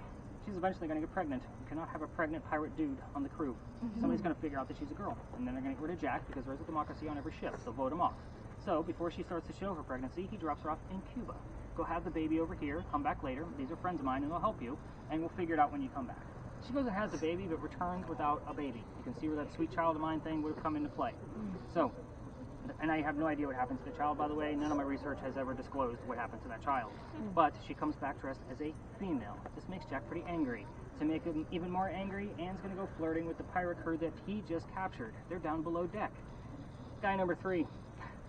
She's eventually going to get pregnant. You cannot have a pregnant pirate dude on the crew. Somebody's going to figure out that she's a girl. And then they're going to get rid of Jack because there's a democracy on every ship. They'll vote him off. So, before she starts to show her pregnancy, he drops her off in Cuba. Go have the baby over here, come back later. These are friends of mine and they'll help you. And we'll figure it out when you come back. She goes and has the baby, but returns without a baby. You can see where that sweet child of mine thing would have come into play. So, and I have no idea what happened to the child, by the way. None of my research has ever disclosed what happened to that child. But she comes back dressed as a female. This makes Jack pretty angry. To make him even more angry, Anne's going to go flirting with the pirate crew that he just captured. They're down below deck. Guy number 3.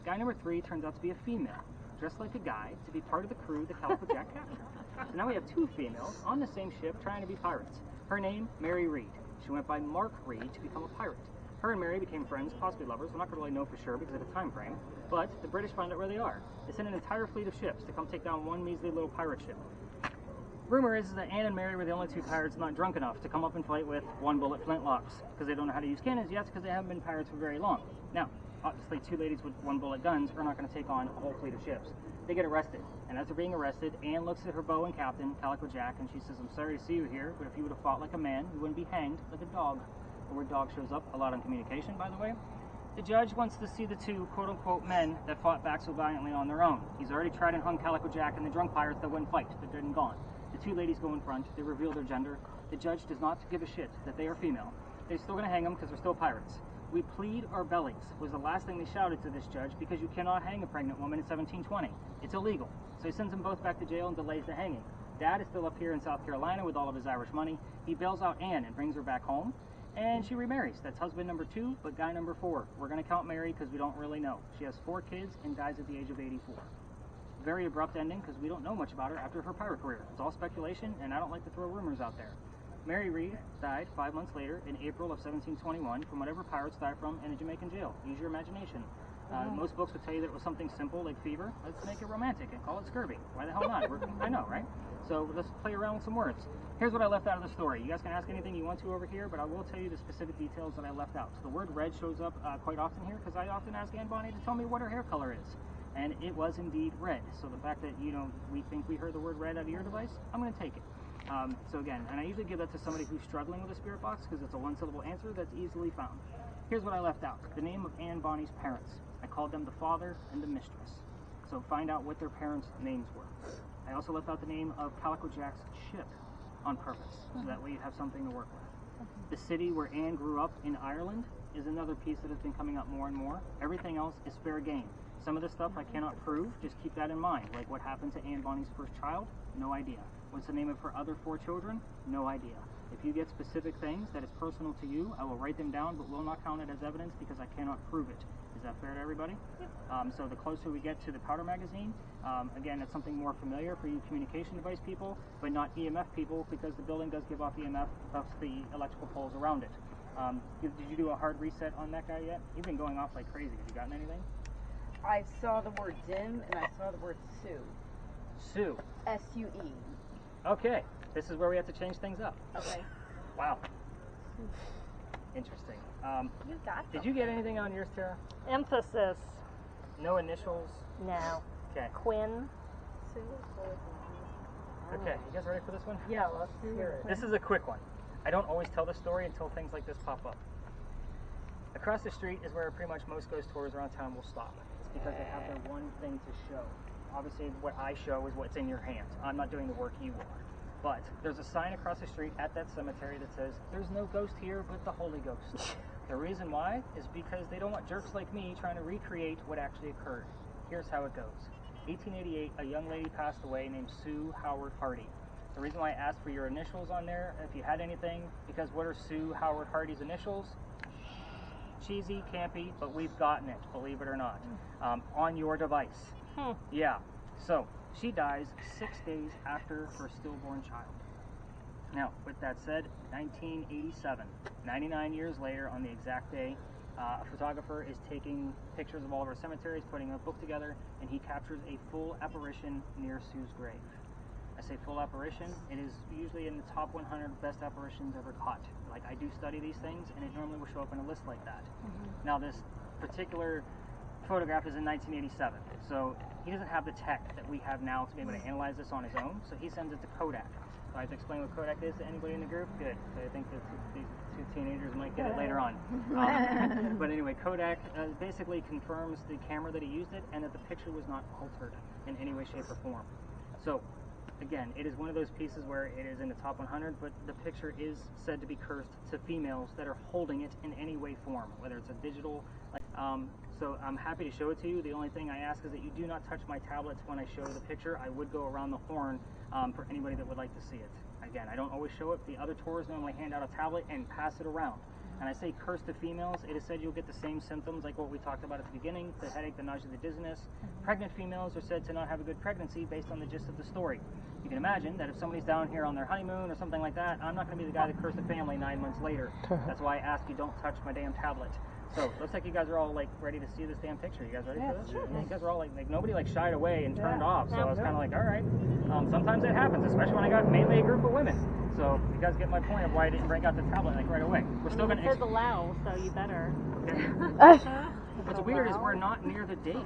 Guy number 3 turns out to be a female, dressed like a guy, to be part of the crew that Calico Jack captured. So now we have 2 females on the same ship trying to be pirates. Her name, Mary Reed. She went by Mark Reed to become a pirate. Her and Mary became friends, possibly lovers. We're not going to really know for sure because of the time frame. But the British find out where they are. They send an entire fleet of ships to come take down one measly little pirate ship. Rumor is that Anne and Mary were the only 2 pirates not drunk enough to come up and fight with 1-bullet flintlocks because they don't know how to use cannons yet because they haven't been pirates for very long. Now, obviously 2 ladies with 1-bullet guns are not going to take on a whole fleet of ships. They get arrested, and as they're being arrested, Anne looks at her beau and captain, Calico Jack, and she says, I'm sorry to see you here, but if you would have fought like a man, you wouldn't be hanged like a dog. The word dog shows up a lot on communication, by the way. The judge wants to see the 2 quote-unquote men that fought back so valiantly on their own. He's already tried and hung Calico Jack and the drunk pirates that wouldn't fight. They're dead and gone. The 2 ladies go in front. They reveal their gender. The judge does not give a shit that they are female. They're still going to hang them because they're still pirates. We plead our bellies was the last thing they shouted to this judge because you cannot hang a pregnant woman in 1720. It's illegal. So he sends them both back to jail and delays the hanging. Dad is still up here in South Carolina with all of his Irish money. He bails out Anne and brings her back home. And she remarries. That's husband number 2, but guy number 4. We're going to count Mary because we don't really know. She has 4 kids and dies at the age of 84. Very abrupt ending because we don't know much about her after her pirate career. It's all speculation, and I don't like to throw rumors out there. Mary Reed died 5 months later in April of 1721 from whatever pirates died from in a Jamaican jail. Use your imagination. Most books would tell you that it was something simple like fever. Let's make it romantic and call it scurvy. Why the hell not? I know, right? So let's play around with some words. Here's what I left out of the story. You guys can ask anything you want to over here, but I will tell you the specific details that I left out. So the word red shows up quite often here because I often ask Anne Bonny to tell me what her hair color is. And it was indeed red. So the fact that, we think we heard the word red out of your device, I'm going to take it. So again, and I usually give that to somebody who's struggling with a spirit box because it's a 1-syllable answer that's easily found. Here's what I left out. The name of Anne Bonny's parents. I called them the father and the mistress. So find out what their parents' names were. I also left out the name of Calico Jack's ship on purpose. So that way you have something to work with. The city where Anne grew up in Ireland is another piece that has been coming up more and more. Everything else is fair game. Some of the stuff I cannot prove, just keep that in mind. Like what happened to Anne Bonny's first child, no idea. What's the name of her other 4 children? No idea. If you get specific things that is personal to you, I will write them down, but will not count it as evidence because I cannot prove it. Is that fair to everybody? Yep. So the closer we get to the powder magazine, again, it's something more familiar for you communication device people, but not EMF people, because the building does give off EMF, plus the electrical poles around it. Did you do a hard reset on that guy yet? You've been going off like crazy. Have you gotten anything? I saw the word dim and I saw the word Sue. Sue. S-U-E. Okay. This is where we have to change things up. Okay. Wow. Interesting. You got Did you get anything on yours, Tara? emphasis. No initials? No. Okay. Quinn. Okay. You guys ready for this one? Yeah, let's hear it. This is a quick one. I don't always tell the story until things like this pop up. Across the street is where pretty much most ghost tours around town will stop. It's because they have their one thing to show. Obviously, what I show is what's in your hands. I'm not doing the work you are. But there's a sign across the street at that cemetery that says, "There's no ghost here but the Holy Ghost." The reason why is because they don't want jerks like me trying to recreate what actually occurred. Here's how it goes. 1888, a young lady passed away named Sue Howard Hardy. The reason why I asked for your initials on there, if you had anything, because what are Sue Howard Hardy's initials? Cheesy, campy, but we've gotten it, believe it or not, on your device. Yeah, so she dies 6 days after her stillborn child. Now, with that said, 1987, 99 years later, on the exact day, a photographer is taking pictures of all of our cemeteries, putting a book together, and he captures a full apparition near Sue's grave. I say full apparition, it is usually in the top 100 best apparitions ever caught. Like, I do study these things, and it normally will show up in a list like that. Now, this particular photograph is in 1987, so he doesn't have the tech that we have now to be able to analyze this on his own, so he sends it to Kodak. So I have to explain what Kodak is to anybody in the group? Good. So I think that these 2 teenagers might get it later on. But anyway, Kodak basically confirms the camera that he used it, and that the picture was not altered in any way, shape, or form. So, again, it is one of those pieces where it is in the top 100, but the picture is said to be cursed to females that are holding it in any way, form, whether it's a digital. So I'm happy to show it to you. The only thing I ask is that you do not touch my tablets when I show the picture. I would go around the horn for anybody that would like to see it. Again, I don't always show it. The other tours normally hand out a tablet and pass it around. And I say curse to females, it is said you'll get the same symptoms like what we talked about at the beginning, the headache, the nausea, the dizziness. Pregnant females are said to not have a good pregnancy based on the gist of the story. You can imagine that if somebody's down here on their honeymoon or something like that, I'm not going to be the guy that cursed the family 9 months later. That's why I ask you don't touch my damn tablet. So, looks like you guys are all like ready to see this damn picture. You guys ready for this? Sure. You guys are all like nobody like shied away and turned off. So I was kind of like, all right. Sometimes that happens, especially when I got mainly a group of women. So you guys get my point of why I didn't break out the tablet like right away. We're still going to. It says allow, so you better. Okay. What's weird is we're not near the date.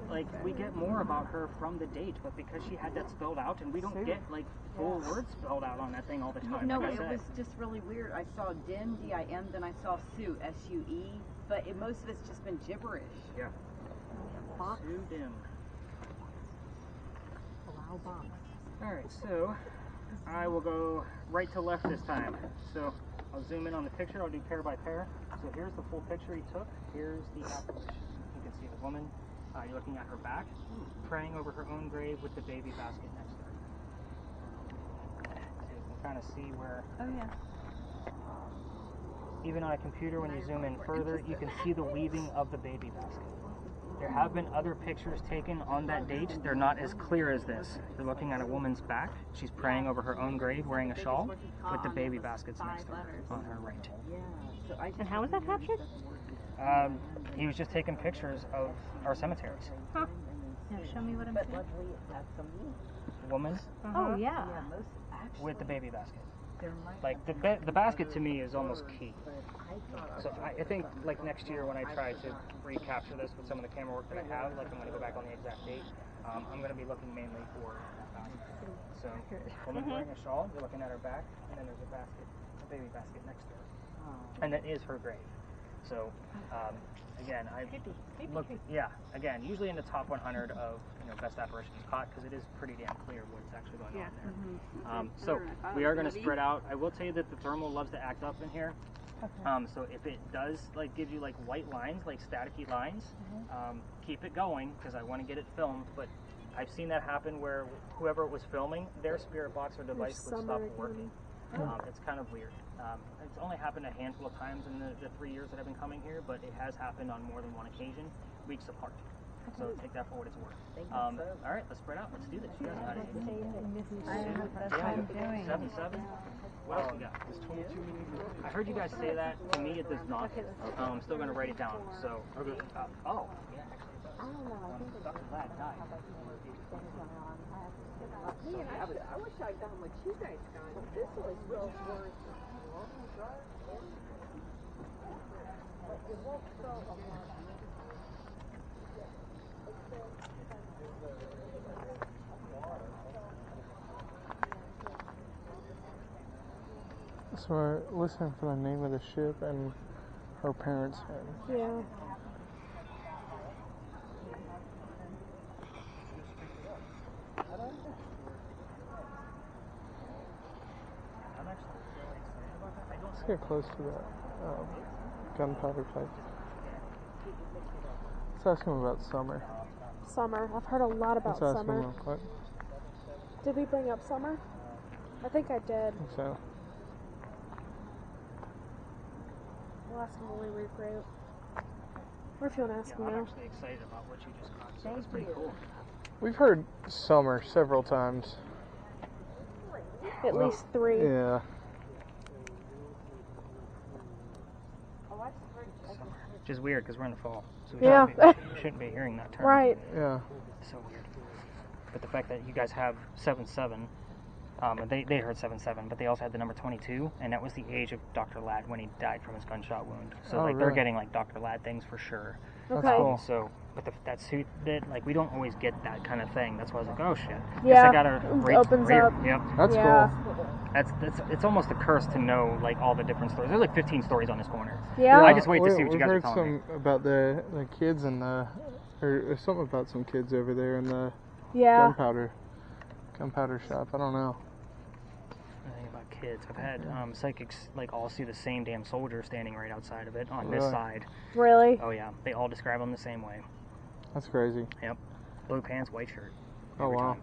Like, we get more about her from the date, but because she had that spelled out, and we don't get like full words spelled out on that thing all the time. No, like it was just really weird. I saw Dim, D-I-M, then I saw Sue, S-U-E, but most of it's just been gibberish. Yeah. Sue Dim. Allow box. Alright, so I will go right to left this time. So I'll zoom in on the picture, I'll do pair by pair. So here's the full picture he took. Here's the apparition. You can see the woman, you're looking at her back, praying over her own grave with the baby basket next to her. So you can kind of see where, even on a computer, when you zoom in further, you can see the weaving of the baby basket. There have been other pictures taken on that date. They're not as clear as this. You're looking at a woman's back. She's praying over her own grave wearing a shawl with the baby baskets next to her on her right. And how was that captured? He was just taking pictures of our cemeteries. Huh. Yeah, show me what I'm seeing. Woman Oh, yeah. with the baby basket. Like, the basket to me is almost key. So I think, like, next year when I try to recapture this with some of the camera work that I have, like, I'm going to go back on the exact date, I'm going to be looking mainly for so, woman wearing a shawl, you're looking at her back, and then there's a basket, a baby basket next to her. And that is her grave. So, again, I look, again, usually in the top 100 of, best apparitions caught, because it is pretty damn clear what's actually going Yeah. on there. So we are going to spread out. I will tell you that the thermal loves to act up in here. Okay. So if it does like give you like white lines, like staticky lines, keep it going, because I want to get it filmed. But I've seen that happen where whoever was filming, their spirit box or device would stop working. It's kind of weird. It's only happened a handful of times in the 3 years that I've been coming here, but it has happened on more than one occasion, weeks apart. So take that for what it's worth. All right, let's spread out. Let's do this. You guys know how to do it. That's what I'm doing. 7-7. What else we got? I heard you guys say that. To me, it does not. I'm still going to write it down. So, yeah, actually. I don't know. I think Dr. Ladd died. Man, I wish I'd done what you guys got. This was real worth. So we're listening for the name of the ship and her parents' name. Yeah. Let's get close to that gunpowder type. Let's ask him about summer. Summer. I've heard a lot about Let's ask him summer. real quick. Did we bring up summer? I think I did. I think so. We'll ask him when we regroup. Or if you want to ask him I'm now. actually excited about what you just got. So that's pretty cool. We've heard summer several times. At least 3. Yeah. Which is weird because we're in the fall. So Yeah. shouldn't be hearing that term. Right. Yeah. So weird. But the fact that you guys have 7-7, they heard 7-7, but they also had the number 22, and that was the age of Dr. Ladd when he died from his gunshot wound. So Oh, like they're really? getting like Dr. Ladd things for sure. That's Okay. cool. So, but that suit, that like we don't always get that kind of thing. That's why I was like, oh shit. Guess Yeah, I gotta it opens up. Yep. That's Yeah. cool. It's almost a curse to know like all the different stories. There's like 15 stories on this corner. Yeah. I just wait to see what you we've guys are heard telling me. some about the kids and or something about some kids over there in the Yeah. gunpowder shop. I don't know. I think about kids. I've had psychics like all see the same damn soldier standing right outside of it on this Really? side. Really? Oh yeah, they all describe him the same way. That's crazy. Yep, blue pants, white shirt. Oh every wow. time.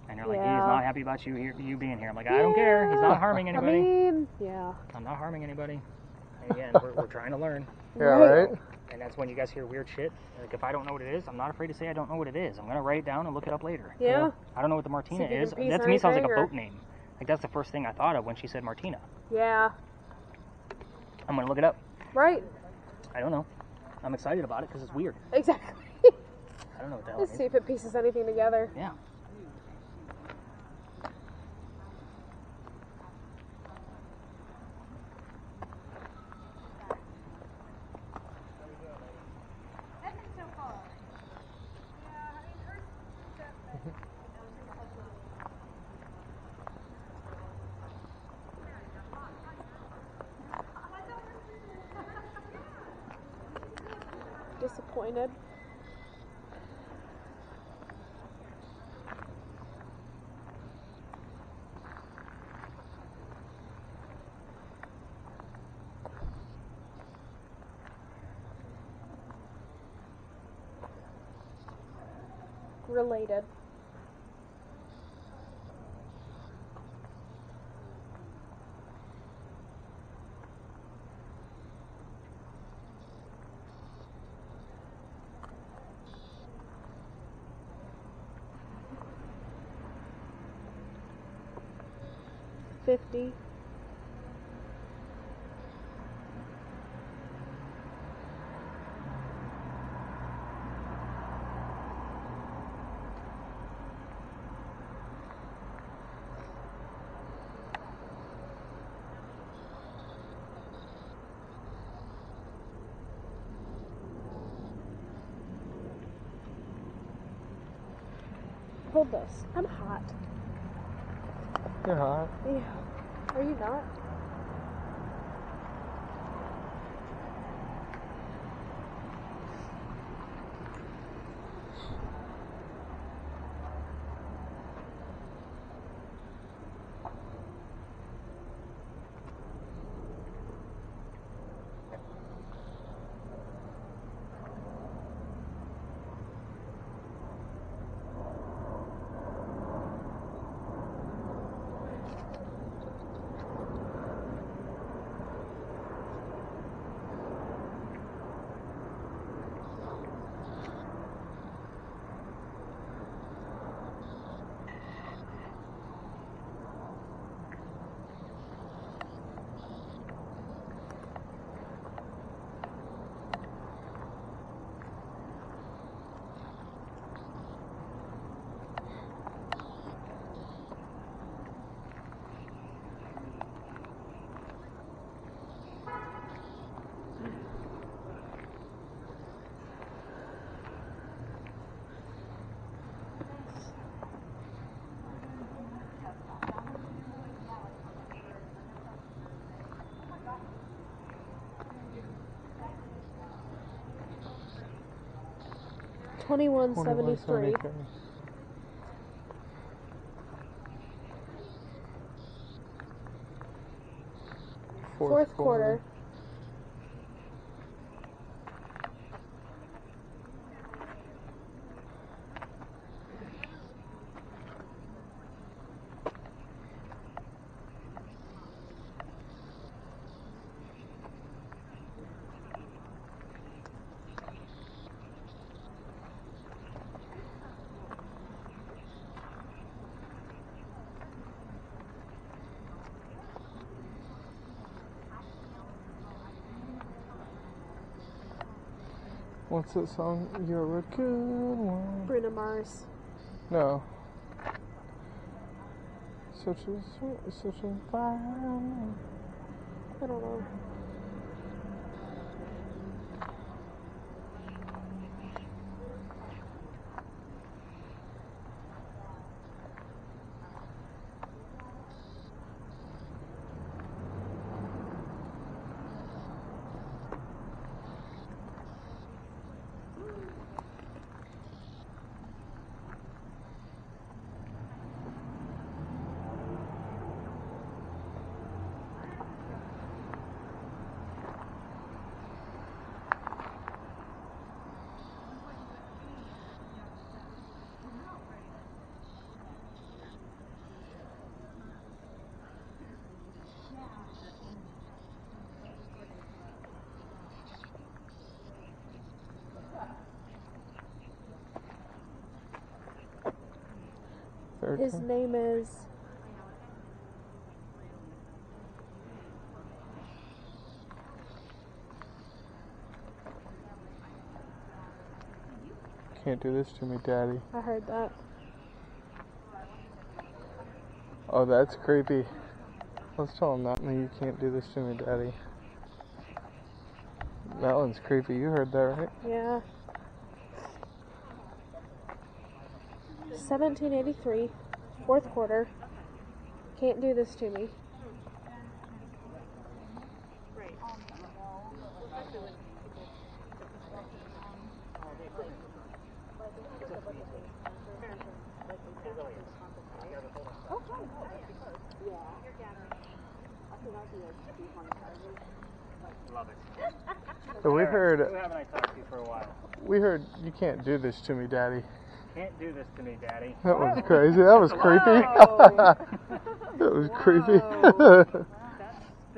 And they're like, Yeah. he's not happy about you being here. I'm like, I don't care. He's not harming I anybody. mean, yeah. I'm not harming anybody. And again, we're trying to learn. Yeah, right? And that's when you guys hear weird shit. Like if I don't know what it is, I'm not afraid to say I don't know what it is. I'm gonna write it down and look it up later. Yeah. I don't know what the Martina See if you is. can piece That to me sounds like a anything, or- boat name. Like that's the first thing I thought of when she said Martina. Yeah. I'm gonna look it up. Right. I don't know. I'm excited about it because it's weird. Exactly. I don't know what the hell Let's it see is. if it pieces anything together. Yeah. Disappointed. Related. $50. Hold this. I'm hot. You're hot. Yeah. Are you not? 2173. Fourth quarter. What's that song? You're a good one. Bruno Mars. No. Such a fine. I don't know. His name is Can't do this to me, Daddy. I heard that. Oh, that's creepy. Let's tell him that. You can't do this to me, Daddy. That one's creepy. You heard that, right? Yeah. 1783, fourth quarter. Can't do this to me. Love it. So we heard. Who haven't I talked to for a while? We heard you can't do this to me, Daddy. Can't do this to me, Daddy. That was crazy. That was creepy. That was creepy.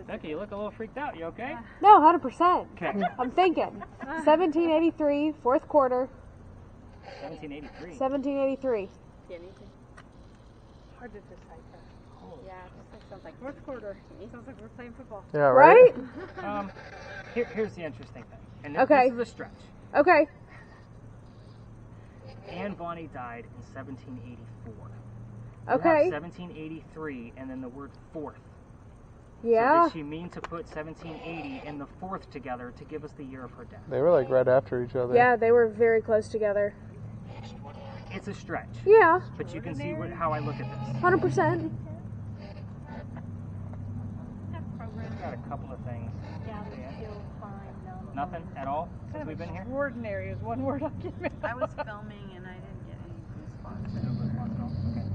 Becky, you look a little freaked out. You okay? No, 100%. Okay. I'm thinking. 1783, fourth quarter. 1783. 1783. Hard to decipher. Yeah, it just like sounds like fourth quarter. It sounds like we're playing football. Yeah, right? Here's the interesting thing. And Okay. this is a stretch. Okay. Anne Bonny died in 1784. Okay. You have 1783 and then the word fourth. Yeah. So did she mean to put 1780 and the fourth together to give us the year of her death? They were like right after each other. Yeah, they were very close together. It's a stretch. Yeah. But you can see how I look at this. 100%. Got a couple of things. Yeah, but still fine. Nothing at all since we've been here? Extraordinary is one word I'll give it. I was filming and I didn't get any goosebumps. No response at all? Okay.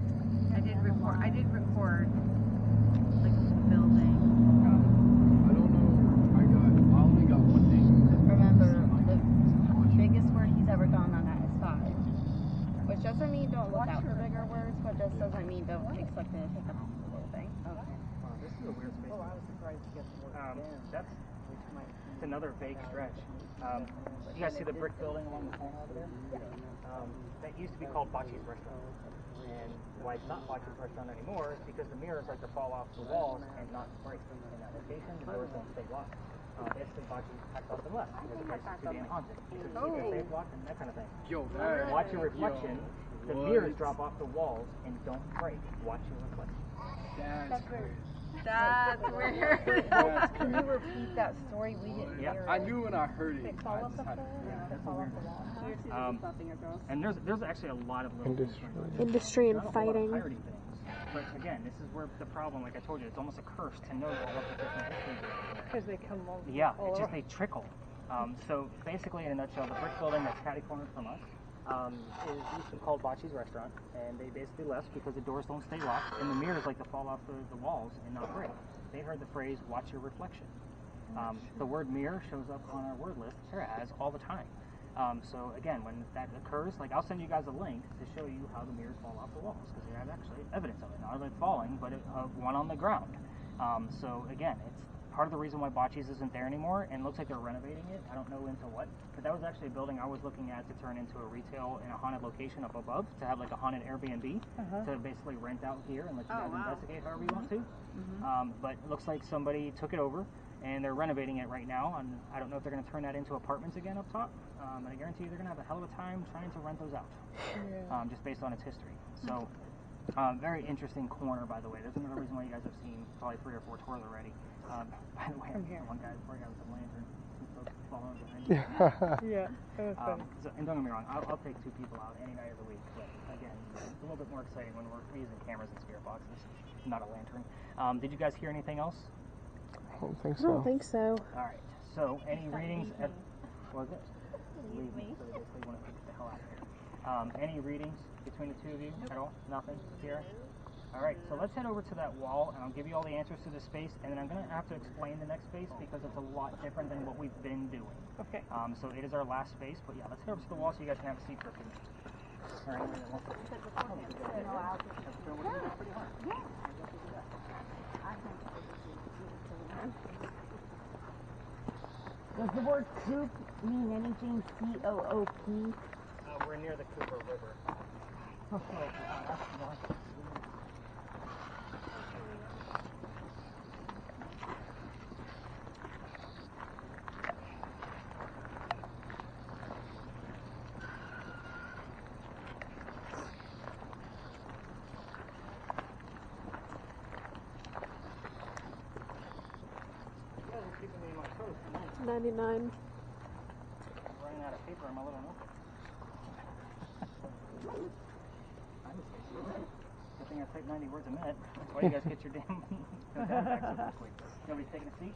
I did record like the building. I don't know. I only got one thing. Remember, the biggest word he's ever gone on that is 5. Which doesn't mean don't look out for bigger words, but just doesn't mean don't expect it to take up the whole thing. Okay. Wow, this is a weird space. I was surprised to get more. It's another vague stretch. You guys see the brick building along the corner over there? That used to be called Bocce's Restaurant. And why it's not Bocce's Restaurant anymore is because the mirrors like to fall off the walls and not break in that location. The doors don't stay locked. Basically, Bocce's packed off and left because the place is too damn haunted. So you keep it safe locked and that kind of thing. Yo, Watch your reflection. The mirrors drop off the walls and don't break. Watch your reflection. That's crazy. That's weird. That's Can you crazy. repeat that story? We didn't Yeah. hear I it. knew when I heard it. Fall I off the just had to. floor? That's a weird one. And there's actually a lot of little Industry. Industry and Not a whole lot of fighting. piratey things. But again, this is where the problem, like I told you, it's almost a curse to know all of the different history there. Because they come over. Yeah, it's just they trickle. So basically, in a nutshell, the brick building that's catty cornered from us is used to be called Bocce's Restaurant, and they basically left because the doors don't stay locked and the mirrors like to fall off the walls and not break. They heard the phrase, watch your reflection. The word mirror shows up on our word list, Sarah has, all the time. So again, when that occurs, like I'll send you guys a link to show you how the mirrors fall off the walls, because they have actually evidence of it. Not of it falling, but one on the ground. So again, it's part of the reason why Bocce's isn't there anymore, and it looks like they're renovating it. I don't know into what, but that was actually a building I was looking at to turn into a retail in a haunted location up above, to have like a haunted Airbnb, to basically rent out here and let you guys investigate however you want to. But it looks like somebody took it over, and they're renovating it right now, and I don't know if they're going to turn that into apartments again up top, and I guarantee you they're going to have a hell of a time trying to rent those out, just based on its history. So, very interesting corner, by the way. There's another reason why you guys have seen probably 3 or 4 tours already. By the way, one guy with a lantern, some folks following behind you. Yeah, that was funny. And don't get me wrong, I'll take 2 people out any night of the week, but again, it's a little bit more exciting when we're using cameras and spirit boxes, not a lantern. Did you guys hear anything else? I don't think I so. don't think so. Alright, so any readings? What was it? Leave me. So they basically want to get the hell out of here. Any readings between the 2 of you at all? Nothing? Sierra? Alright, so let's head over to that wall, and I'll give you all the answers to this space, and then I'm going to have to explain the next space because it's a lot different than what we've been doing. Okay. So it is our last space, but yeah, let's head over to the wall so you guys can have a seat for a few minutes. Alright, Does the word coop mean anything? C-O-O-P? we're near the Cooper River. You guys are keeping me in my toes tonight. 99. I'm running out of paper in my little notebook. Good thing I type 90 words a minute. That's why you guys get your damn back so quickly. Nobody's taking a seat?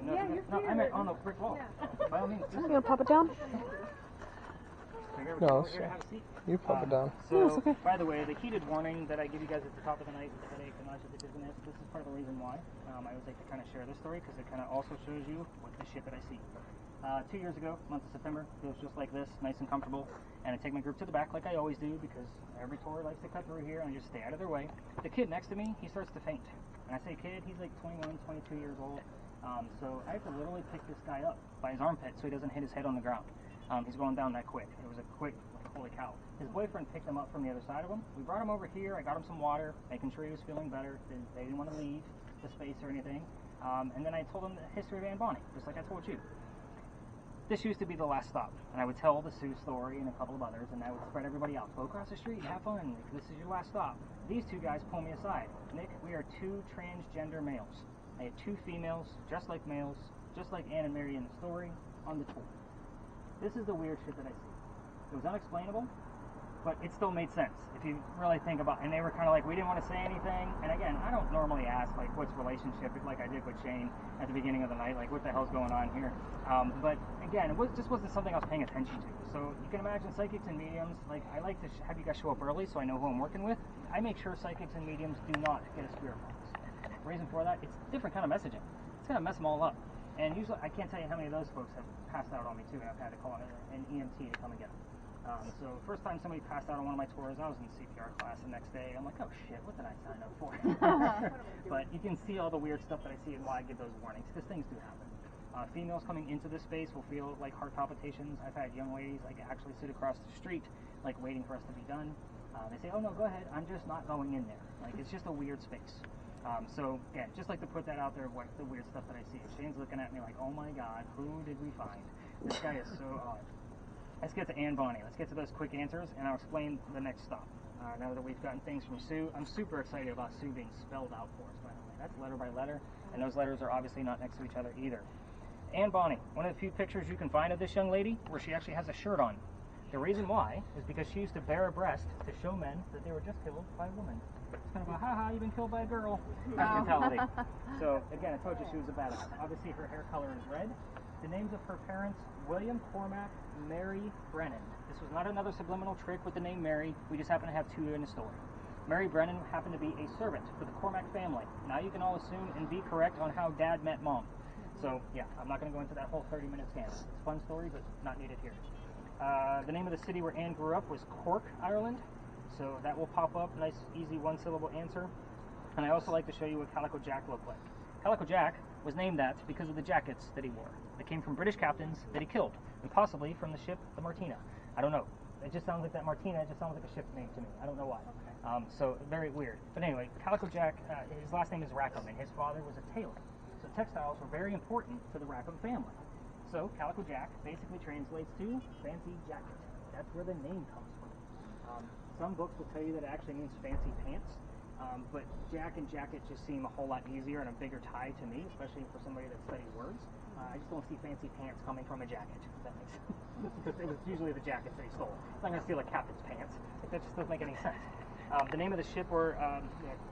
No, Yeah, you're no, I meant on the brick wall. By all means. You gonna pop it down? No, Here to have a seat. You pop it down. So, No, it's okay. by the way, the heated warning that I give you guys at the top of the night with the headache and nausea, dizziness, this is part of the reason why. I always like to kind of share this story because it kind of also shows you what the shit that I see. 2 years ago, month of September, it was just like this, nice and comfortable, and I take my group to the back like I always do because every tour likes to cut through here and I just stay out of their way. The kid next to me, he starts to faint. And I say kid, he's like 21, 22 years old. So I have to literally pick this guy up by his armpit so he doesn't hit his head on the ground. He's going down that quick. It was a quick, like, holy cow. His boyfriend picked him up from the other side of him. We brought him over here. I got him some water, making sure he was feeling better. They didn't want to leave the space or anything. And then I told him the history of Anne Bonny, just like I told you. This used to be the last stop, and I would tell the Sue story and a couple of others, and I would spread everybody out. Go across the street, have fun. This is your last stop. These 2 guys pull me aside. Nick, we are 2 transgender males. I had 2 females, just like males, just like Anne and Mary in the story, on the tour. This is the weird shit that I see. It was unexplainable, but it still made sense if you really think about it. And they were kind of like, we didn't want to say anything. And again, I don't normally ask, like, what's relationship, like I did with Shane at the beginning of the night, like, what the hell's going on here? But again, it just wasn't something I was paying attention to. So you can imagine psychics and mediums, like, I like to have you guys show up early so I know who I'm working with. I make sure psychics and mediums do not get a spirit box. The reason for that, it's different kind of messaging. It's going to mess them all up. And usually, I can't tell you how many of those folks have passed out on me too, and I've had to call an EMT to come and get them. So first time somebody passed out on one of my tours, I was in CPR class the next day. I'm like, oh shit, what did I sign up for? But you can see all the weird stuff that I see and why I give those warnings, because things do happen. Females coming into this space will feel like heart palpitations. I've had young ladies like actually sit across the street, like waiting for us to be done. They say, oh no, go ahead, I'm just not going in there. Like, it's just a weird space. So, yeah, just like to put that out there, what the weird stuff that I see. Shane's looking at me like, oh my god, who did we find? This guy is so odd. Let's get to Anne Bonny. Let's get to those quick answers, and I'll explain the next stop. Now that we've gotten things from Sue, I'm super excited about Sue being spelled out for us, by the way. That's letter by letter, and those letters are obviously not next to each other either. Anne Bonny, one of the few pictures you can find of this young lady where she actually has a shirt on. The reason why is because she used to bare her breast to show men that they were just killed by a woman. It's kind of a, ha-ha, you've been killed by a girl kind of mentality. So, again, I told you she was a badass. Obviously, her hair color is red. The names of her parents, William Cormack, Mary Brennan. This was not another subliminal trick with the name Mary. We just happen to have two in the story. Mary Brennan happened to be a servant for the Cormack family. Now you can all assume and be correct on how Dad met Mom. So yeah, I'm not going to go into that whole 30-minute scam. It's a fun story, but not needed here. The name of the city where Anne grew up was Cork, Ireland. So that will pop up. Nice, easy one-syllable answer. And I also like to show you what Calico Jack looked like. Calico Jack was named that because of the jackets that he wore. They came from British captains that he killed, and possibly from the ship, the Martina. I don't know. It just sounds like that Martina. It just sounds like a ship name to me. I don't know why. So very weird. But anyway, Calico Jack, his last name is Rackham, and his father was a tailor. So textiles were very important to the Rackham family. So Calico Jack basically translates to fancy jacket. That's where the name comes from. Some books will tell you that it actually means fancy pants. But Jack and jacket just seem a whole lot easier and a bigger tie to me, especially for somebody that studied words. I just don't see fancy pants coming from a jacket, if that makes sense. Because it was usually the jackets that he stole. I'm not going to steal a captain's pants. That just doesn't make any sense. The name of the ship where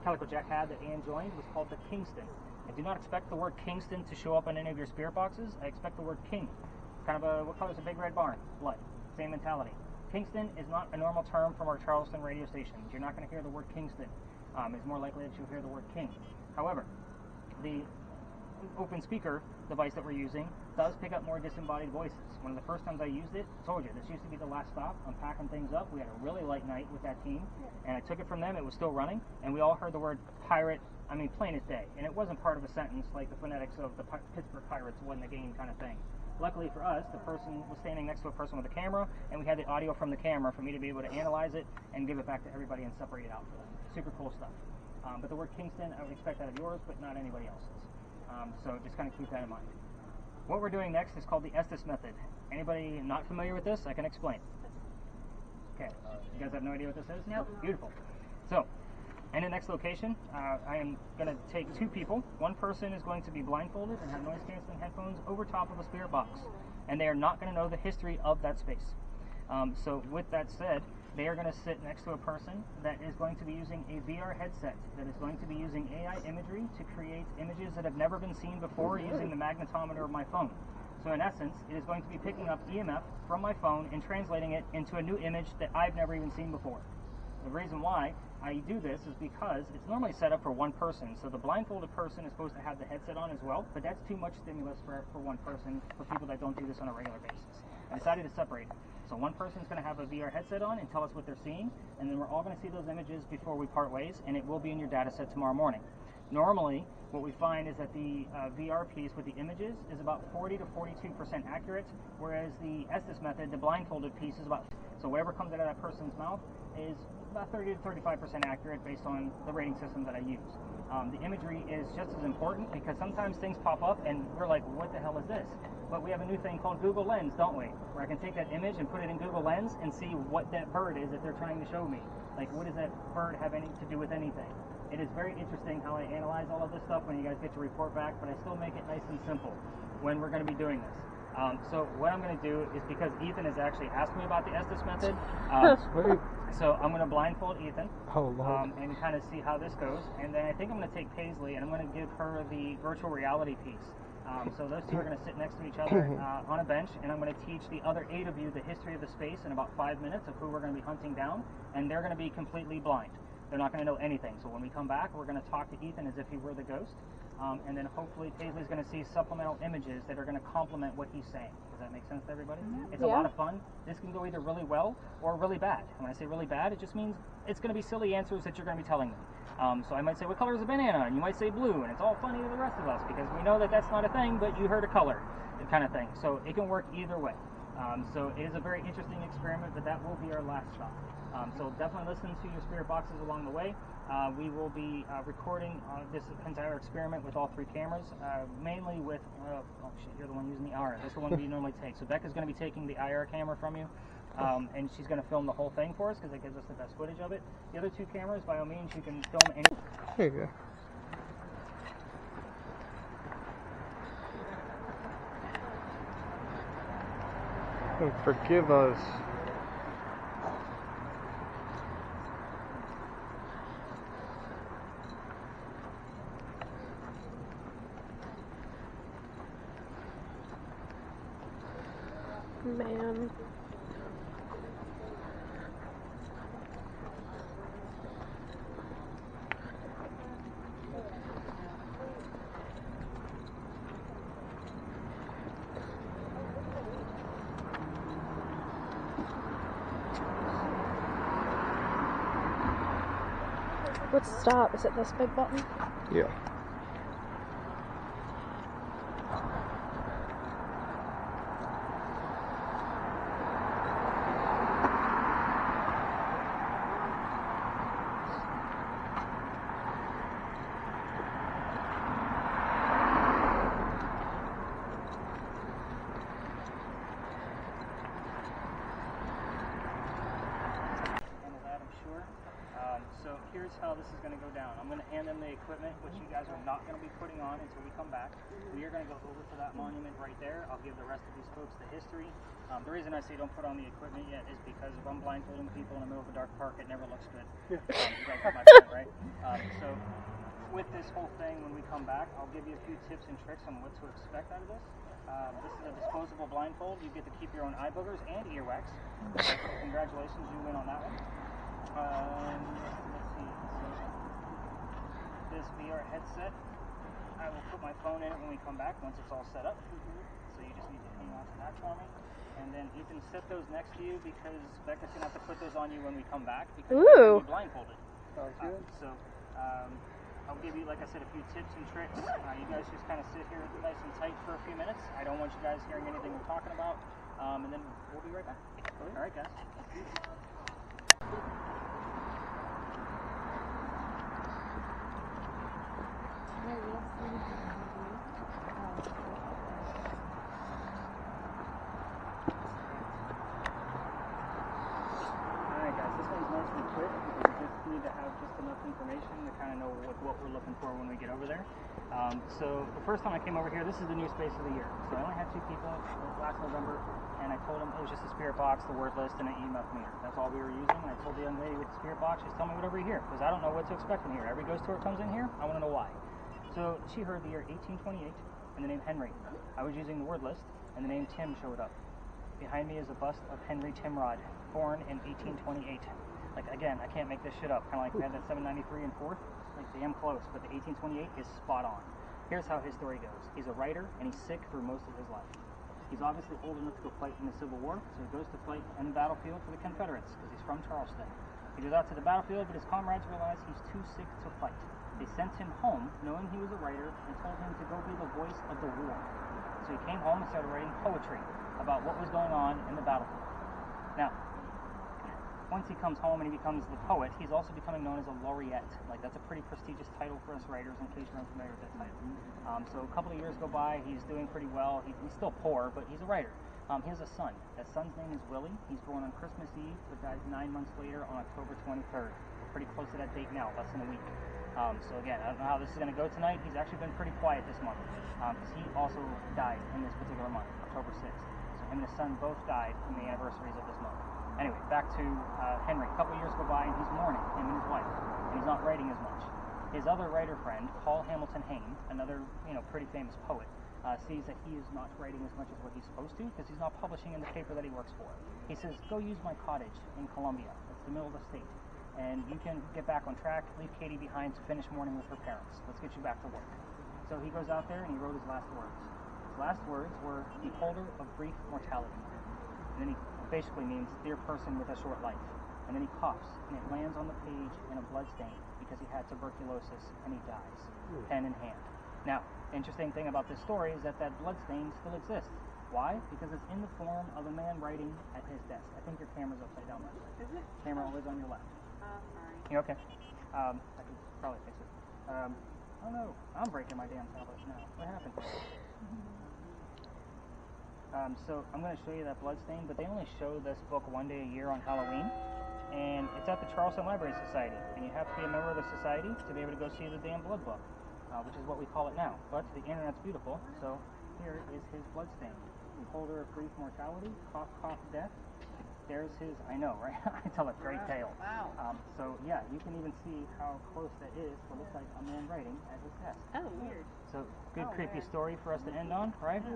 Calico Jack had that Anne joined was called the Kingston. I do not expect the word Kingston to show up on any of your spirit boxes. I expect the word king. Kind of what color is a big red barn? Blood. Same mentality. Kingston is not a normal term from our Charleston radio stations. You're not going to hear the word Kingston. It's more likely that you'll hear the word king. However, the open speaker device that we're using does pick up more disembodied voices. One of the first times I used it, I told you, this used to be the last stop. I'm packing things up. We had a really light night with that team, and I took it from them. It was still running, and we all heard the word pirate, plain as day. And it wasn't part of a sentence like the phonetics of the Pittsburgh Pirates won the game kind of thing. Luckily for us, the person was standing next to a person with a camera, and we had the audio from the camera for me to be able to analyze it and give it back to everybody and separate it out for them. Super cool stuff. But the word Kingston, I would expect that of yours, but not anybody else's. So just kind of keep that in mind. What we're doing next is called the Estes method. Anybody not familiar with this? I can explain. Okay, you guys have no idea what this is? Nope. Beautiful. So, in the next location, I am going to take two people. One person is going to be blindfolded and have noise-canceling headphones over top of a spirit box. And they are not going to know the history of that space. So with that said, they are going to sit next to a person that is going to be using a VR headset that is going to be using AI imagery to create images that have never been seen before using the magnetometer of my phone. So in essence, it is going to be picking up EMF from my phone and translating it into a new image that I've never even seen before. The reason why I do this is because it's normally set up for one person, so the blindfolded person is supposed to have the headset on as well, but that's too much stimulus for one person, for people that don't do this on a regular basis. I decided to separate it. So one person's going to have a VR headset on and tell us what they're seeing, and then we're all going to see those images before we part ways, and it will be in your data set tomorrow morning. Normally, what we find is that the VR piece with the images is about 40 to 42% accurate, whereas the Estes method, the blindfolded piece, is about, so whatever comes out of that person's mouth is about 30 to 35% accurate based on the rating system that I use. The imagery is just as important because sometimes things pop up and we're like, what the hell is this? But we have a new thing called Google Lens, don't we? Where I can take that image and put it in Google Lens and see what that bird is that they're trying to show me. Like, what does that bird have to do with anything? It is very interesting how I analyze all of this stuff when you guys get to report back, but I still make it nice and simple when we're going to be doing this. So what I'm going to do is, because Ethan has actually asked me about the Estes method, so I'm going to blindfold Ethan and kind of see how this goes. And then I think I'm going to take Paisley and I'm going to give her the virtual reality piece. So those two are going to sit next to each other on a bench, and I'm going to teach the other 8 of you the history of the space in about 5 minutes of who we're going to be hunting down, and they're going to be completely blind. They're not going to know anything. So when we come back, we're going to talk to Ethan as if he were the ghost. And then hopefully Paisley's going to see supplemental images that are going to complement what he's saying. Does that make sense to everybody? It's a lot of fun. This can go either really well or really bad. And when I say really bad, it just means it's going to be silly answers that you're going to be telling them. So I might say, what color is a banana? And you might say blue, and it's all funny to the rest of us because we know that that's not a thing, but you heard a color kind of thing. So it can work either way. So it is a very interesting experiment, but that will be our last stop. So definitely listen to your spirit boxes along the way. We will be recording this entire experiment with all 3 cameras, mainly with, oh shit, you're the one using the IR. That's the one we normally take. So Becca's going to be taking the IR camera from you, and she's going to film the whole thing for us because it gives us the best footage of it. The other 2 cameras, by all means, you can film any. There you go. And forgive us. Man. What's stop? Is it this big button? Yeah. So here's how this is going to go down. I'm going to hand them the equipment, which you guys are not going to be putting on until we come back. We are going to go over to that monument right there. I'll give the rest of these folks the history. The reason I say don't put on the equipment yet is because if I'm blindfolding people in the middle of a dark park, it never looks good. You guys get my point, right? So with this whole thing, when we come back, I'll give you a few tips and tricks on what to expect out of this. This is a disposable blindfold. You get to keep your own eye boogers and earwax. So congratulations, you win on that one. Let's see. So this VR headset, I will put my phone in it when we come back once it's all set up. So you just need to hang on to that for me. And then you can set those next to you because Becca's going to have to put those on you when we come back because you're going to be blindfolded. Sounds good. I'll give you, like I said, a few tips and tricks. You guys just kind of sit here nice and tight for a few minutes. I don't want you guys hearing anything we're talking about. And then we'll be right back. All right, guys. Alright guys, this one's nice and quick because we just need to have just enough information to kind of know what we're looking for when we get over there. So the first time I came over here, this is the new space of the year. So I only had 2 people last November, and I told them it was just a spirit box, the word list, and an EMF meter. That's all we were using. And I told the young lady with the spirit box, just tell me whatever you hear, because I don't know what to expect in here. Every ghost tour comes in here, I want to know why. So she heard the year 1828 and the name Henry. I was using the word list, and the name Tim showed up. Behind me is a bust of Henry Timrod, born in 1828. Like, again, I can't make this shit up. Kind of like we had that 793 and 4th. Like, damn close, but the 1828 is spot on. Here's how his story goes. He's a writer, and he's sick through most of his life. He's obviously old enough to go fight in the Civil War, so he goes to fight in the battlefield for the Confederates, because he's from Charleston. He goes out to the battlefield, but his comrades realize he's too sick to fight. They sent him home, knowing he was a writer, and told him to go be the voice of the war. So he came home and started writing poetry about what was going on in the battlefield. Now, once he comes home and he becomes the poet, he's also becoming known as a laureate. Like, that's a pretty prestigious title for us writers, in case you're unfamiliar with that title. So a couple of years go by, he's doing pretty well. He's still poor, but he's a writer. He has a son. That son's name is Willie. He's born on Christmas Eve, but dies 9 months later on October 23rd. We're pretty close to that date now, less than a week. So again, I don't know how this is going to go tonight. He's actually been pretty quiet this month, because he also died in this particular month, October 6th. So him and his son both died in the anniversaries of this month. Anyway, back to Henry. A couple years go by and he's mourning, him and his wife, and he's not writing as much. His other writer friend, Paul Hamilton Hayne, another pretty famous poet, sees that he is not writing as much as what he's supposed to because he's not publishing in the paper that he works for. He says, go use my cottage in Columbia. It's the middle of the state. And you can get back on track, leave Katie behind to finish mourning with her parents. Let's get you back to work. So he goes out there and he wrote his last words. His last words were, beholder of brief mortality. And then he basically means dear person with a short life. And then he coughs, and it lands on the page in a blood stain because he had tuberculosis and he dies, pen in hand. Now, interesting thing about this story is that blood stain still exists. Why? Because it's in the form of a man writing at his desk. I think your camera's upside down, by the way. Is it? Camera always on your left. Sorry. You okay? I could probably fix it. Oh no, I'm breaking my damn tablet now. What happened? So I'm going to show you that blood stain, but they only show this book one day a year on Halloween, and it's at the Charleston Library Society, and you have to be a member of the society to be able to go see the damn blood book, which is what we call it now. But the internet's beautiful, so here is his blood stain. Beholder of brief mortality, cough, cough, death. There's his, I know, right? I tell a great tale. Wow. So yeah, you can even see how close that is to look like a man writing at his desk. Oh, weird. So good creepy story for us to end on, right?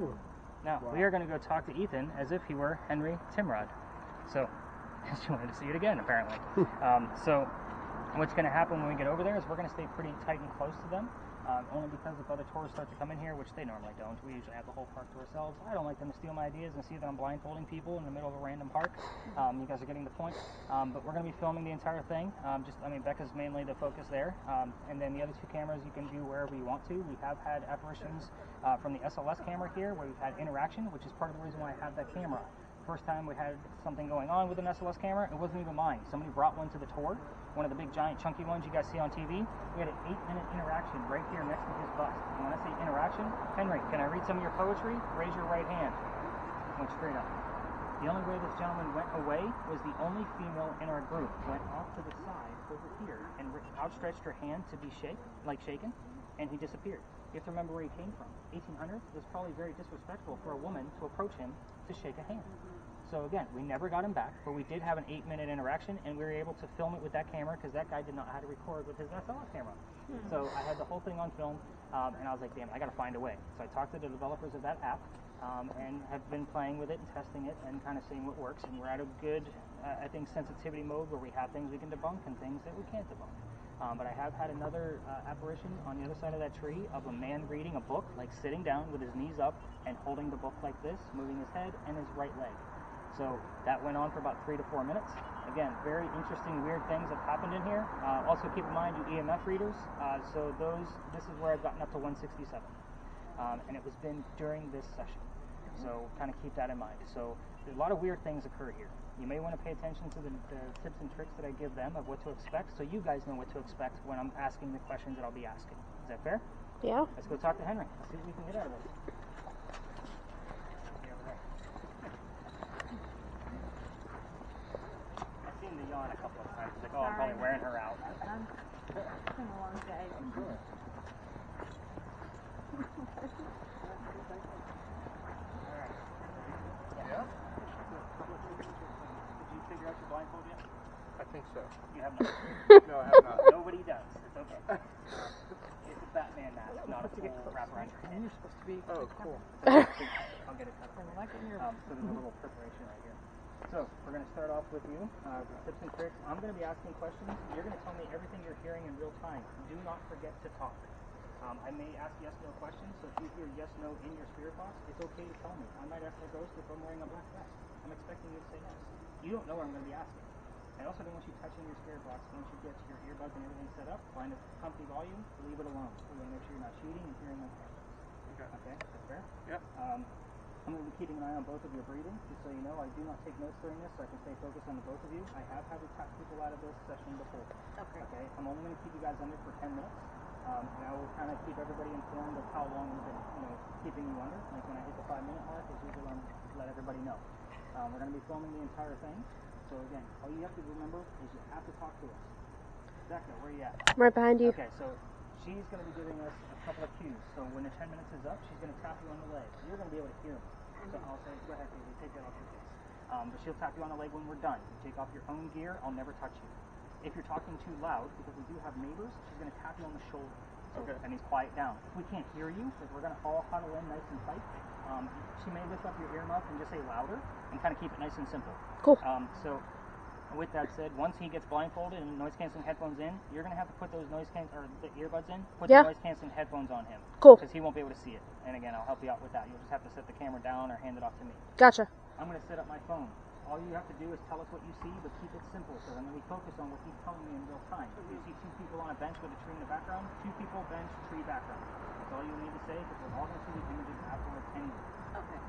Now, we are going to go talk to Ethan as if he were Henry Timrod. So, she wanted to see it again, apparently. So, what's going to happen when we get over there is we're going to stay pretty tight and close to them. Only because if other tourists start to come in here, which they normally don't, we usually have the whole park to ourselves. I don't like them to steal my ideas and see that I'm blindfolding people in the middle of a random park. You guys are getting the point. But we're going to be filming the entire thing. Becca's mainly the focus there. And then the other two cameras you can view wherever you want to. We have had apparitions from the SLS camera here where we've had interaction, which is part of the reason why I have that camera. First time we had something going on with an SLS camera, it wasn't even mine. Somebody brought one to the tour, one of the big giant chunky ones you guys see on TV. We had an 8-minute interaction right here next to his bust. And when I say interaction, Henry, can I read some of your poetry? Raise your right hand. Went straight up. The only way this gentleman went away was the only female in our group went off to the side over here and outstretched her hand to be shaken, and he disappeared. You have to remember where he came from. 1800s, it was probably very disrespectful for a woman to approach him to shake a hand. So again, we never got him back, but we did have an 8-minute interaction, and we were able to film it with that camera because that guy did not know how to record with his SLS camera. So I had the whole thing on film, and I was like, damn, I got to find a way. So I talked to the developers of that app, and have been playing with it and testing it and kind of seeing what works. And we're at a good, I think, sensitivity mode where we have things we can debunk and things that we can't debunk. But I have had another apparition on the other side of that tree of a man reading a book, like sitting down with his knees up and holding the book like this, moving his head and his right leg. So that went on for about 3 to 4 minutes. Again, very interesting, weird things have happened in here. Also keep in mind, you EMF readers, this is where I've gotten up to 167. And it was been during this session. So kind of keep that in mind. So a lot of weird things occur here. You may want to pay attention to the tips and tricks that I give them of what to expect, so you guys know what to expect when I'm asking the questions that I'll be asking. Is that fair? Yeah. Let's go talk to Henry. Let's see what we can get out of this. I've seen the yawn a couple of times. It's like, oh, I'm probably wearing her out. It's been a long day. Blindfold yet? I think so. You have not? No, I have not. Nobody does. It's okay. It's a Batman mask, not a full wrap around your head. You're supposed to be. Oh, cool. I'll get it cut off. So there's a little preparation right here. So we're going to start off with you. Tips and tricks. I'm going to be asking questions. You're going to tell me everything you're hearing in real time. Do not forget to talk. I may ask yes/no questions, so if you hear yes/no in your spirit box, it's okay to tell me. I might ask a ghost if I'm wearing a black vest. I'm expecting you to say yes. You don't know what I'm going to be asking. I also don't want you touching your spirit box once you get your earbuds and everything set up. Find a comfy volume, leave it alone. We want to make sure you're not cheating and hearing my questions. Okay, that's fair? Yep. I'm going to be keeping an eye on both of your breathing, just so you know. I do not take notes during this, so I can stay focused on the both of you. I have had to tap people out of this session before. Okay? I'm only going to keep you guys under for 10 minutes. And I will kind of keep everybody informed of how long we've been, keeping you under. Like when I hit the 5-minute mark, is usually when I let everybody know. We're going to be filming the entire thing. So again, all you have to remember is you have to talk to us. Becca, where are you at? Right behind you. Okay, so she's going to be giving us a couple of cues. So when the 10 minutes is up, she's going to tap you on the leg. You're going to be able to hear me. So I'll say, go ahead, baby, take that off your face. But she'll tap you on the leg when we're done. You take off your own gear, I'll never touch you. If you're talking too loud, because we do have neighbors, she's going to tap you on the shoulder. Okay. That means quiet down. If we can't hear you, because we're going to all huddle in nice and tight, she may lift up your earmuff and just say louder and kind of keep it nice and simple. Cool. So with that said, once he gets blindfolded and noise-canceling headphones in, you're going to have to put those the earbuds in, put the noise-canceling headphones on him. Cool. Because he won't be able to see it. And again, I'll help you out with that. You'll just have to set the camera down or hand it off to me. Gotcha. I'm going to set up my phone. All you have to do is tell us what you see, but keep it simple, so then we focus on what he's telling me in real time. If you see 2 people on a bench with a tree in the background, 2 people, bench, tree, background. That's all you need to say, because we're all going to see the images afterwards anyway. Okay.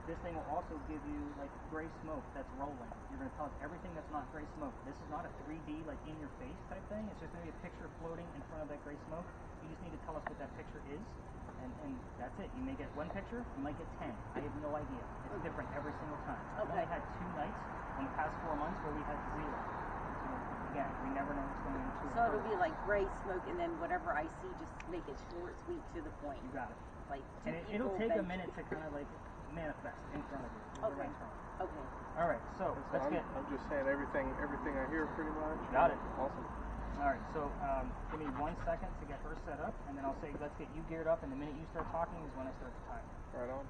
This thing will also give you like gray smoke that's rolling. You're going to tell us everything that's not gray smoke. This is not a 3D like in your face type thing. It's just going to be a picture floating in front of that gray smoke. You just need to tell us what that picture is, and that's it. You may get 1 picture, you might get 10. I have no idea. It's different every single time. I've only had 2 nights in the past 4 months where we had 0. So again, we never know what's going to. So it'll be like gray smoke, and then whatever I see, just make it short, sweet, to the point. You got it. Like And it'll take a minute to kind of like manifest in front of you. Okay. Okay. All right. So let's get. I'm just saying everything I hear pretty much. Got it. Awesome. All right, so give me 1 second to get her set up, and then I'll say, let's get you geared up, and the minute you start talking is when I start the time. Right on.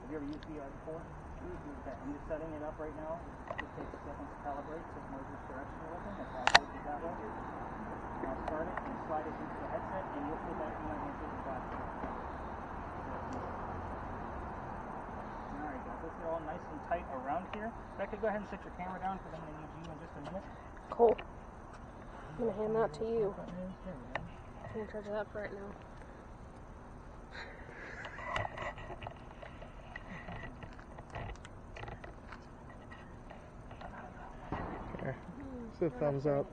Have you ever used VR before? Okay, I'm just setting it up right now. It takes a second to calibrate, so it knows which direction you're looking. That's why I put it that way. And I'll start it and slide it into the headset, and you'll feel that you might want to take your glasses off. Alright guys, let's get all nice and tight around here. Becca, go ahead and set your camera down because I'm going to need you in just a minute. Cool. I'm gonna hand that to you. I'm in charge of that for right now. Okay. It's a thumbs up.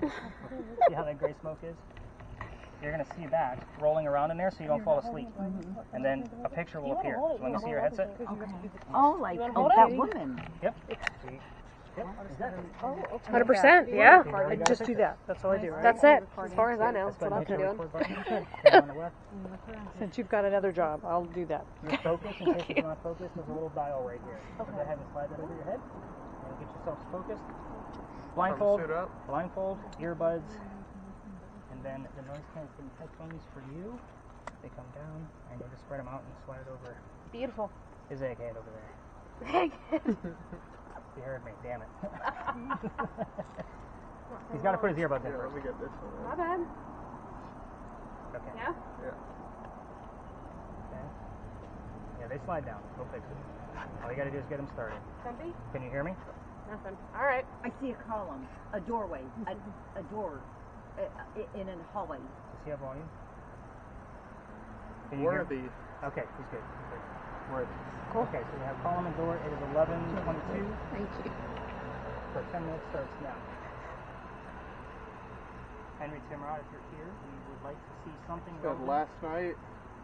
See how that gray smoke is? You're going to see that rolling around in there so you don't fall asleep. And then a picture will appear. So let me see your headset. Oh, like that woman. Yep. Yep, exactly. 100%, yeah. I just do that. That's all I do, right? That's it. As far as I know, that's what I've been doing. Since you've got another job, I'll do that. Your focus, in case it's not focused, there's a little dial right here. So go ahead and slide that over your head and get yourself focused. Blindfold, earbuds, and then the noise canceling headphones for you. They come down, and you just spread them out and slide it over Beautiful. his egghead over there. Egghead. You heard me, damn it. He's got to put his earbuds in Yeah, let first. me get this one. My bad. Okay. Yeah? Yeah. Okay. Yeah, they slide down. Go fix it. All you got to do is get them started. Somebody? Can you hear me? Nothing. All right. I see a column, a doorway, a door in a hallway. Does he have volume? Can you hear? Worthy. Okay, he's good. He's good. Worthy. Cool. Okay, so we have column and door. It is 11:22. Thank you. So 10 minutes starts now. Henry Timrod, if you're here, we would like to see something Said relevant last night.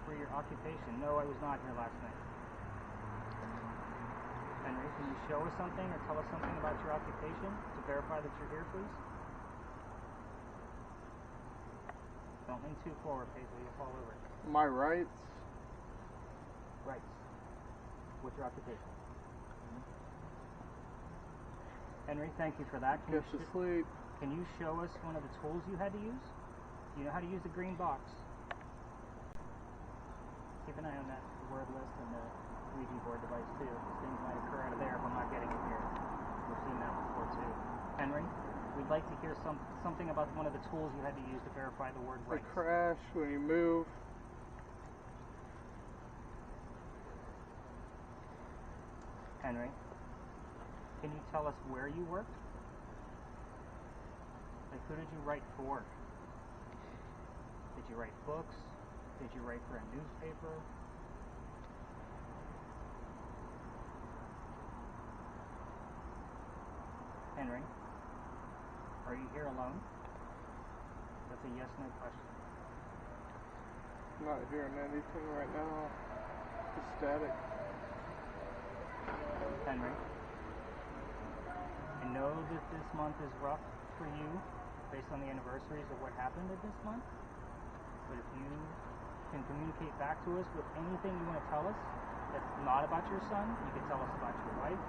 for your occupation. No, I was not here last night. Henry, can you show us something or tell us something about your occupation to verify that you're here, please? Don't lean too forward, Paisley. You'll fall over. My rights. Rights. What's your occupation? Henry, thank you for that. Gets to sleep. Can you show us one of the tools you had to use? You know how to use the green box. Keep an eye on that word list and the Ouija board device too. These things might occur out of there if I'm not getting it here. We've seen that before too. Henry, we'd like to hear something about one of the tools you had to use to verify the word The rights. crash when you move. Henry, can you tell us where you worked? Like, who did you write for? Did you write books? Did you write for a newspaper? Henry, are you here alone? That's a yes/no question. I'm not hearing anything right now. Just static. Henry, I know that this month is rough for you based on the anniversaries of what happened at this month, but if you can communicate back to us with anything you want to tell us that's not about your son, you can tell us about your wife,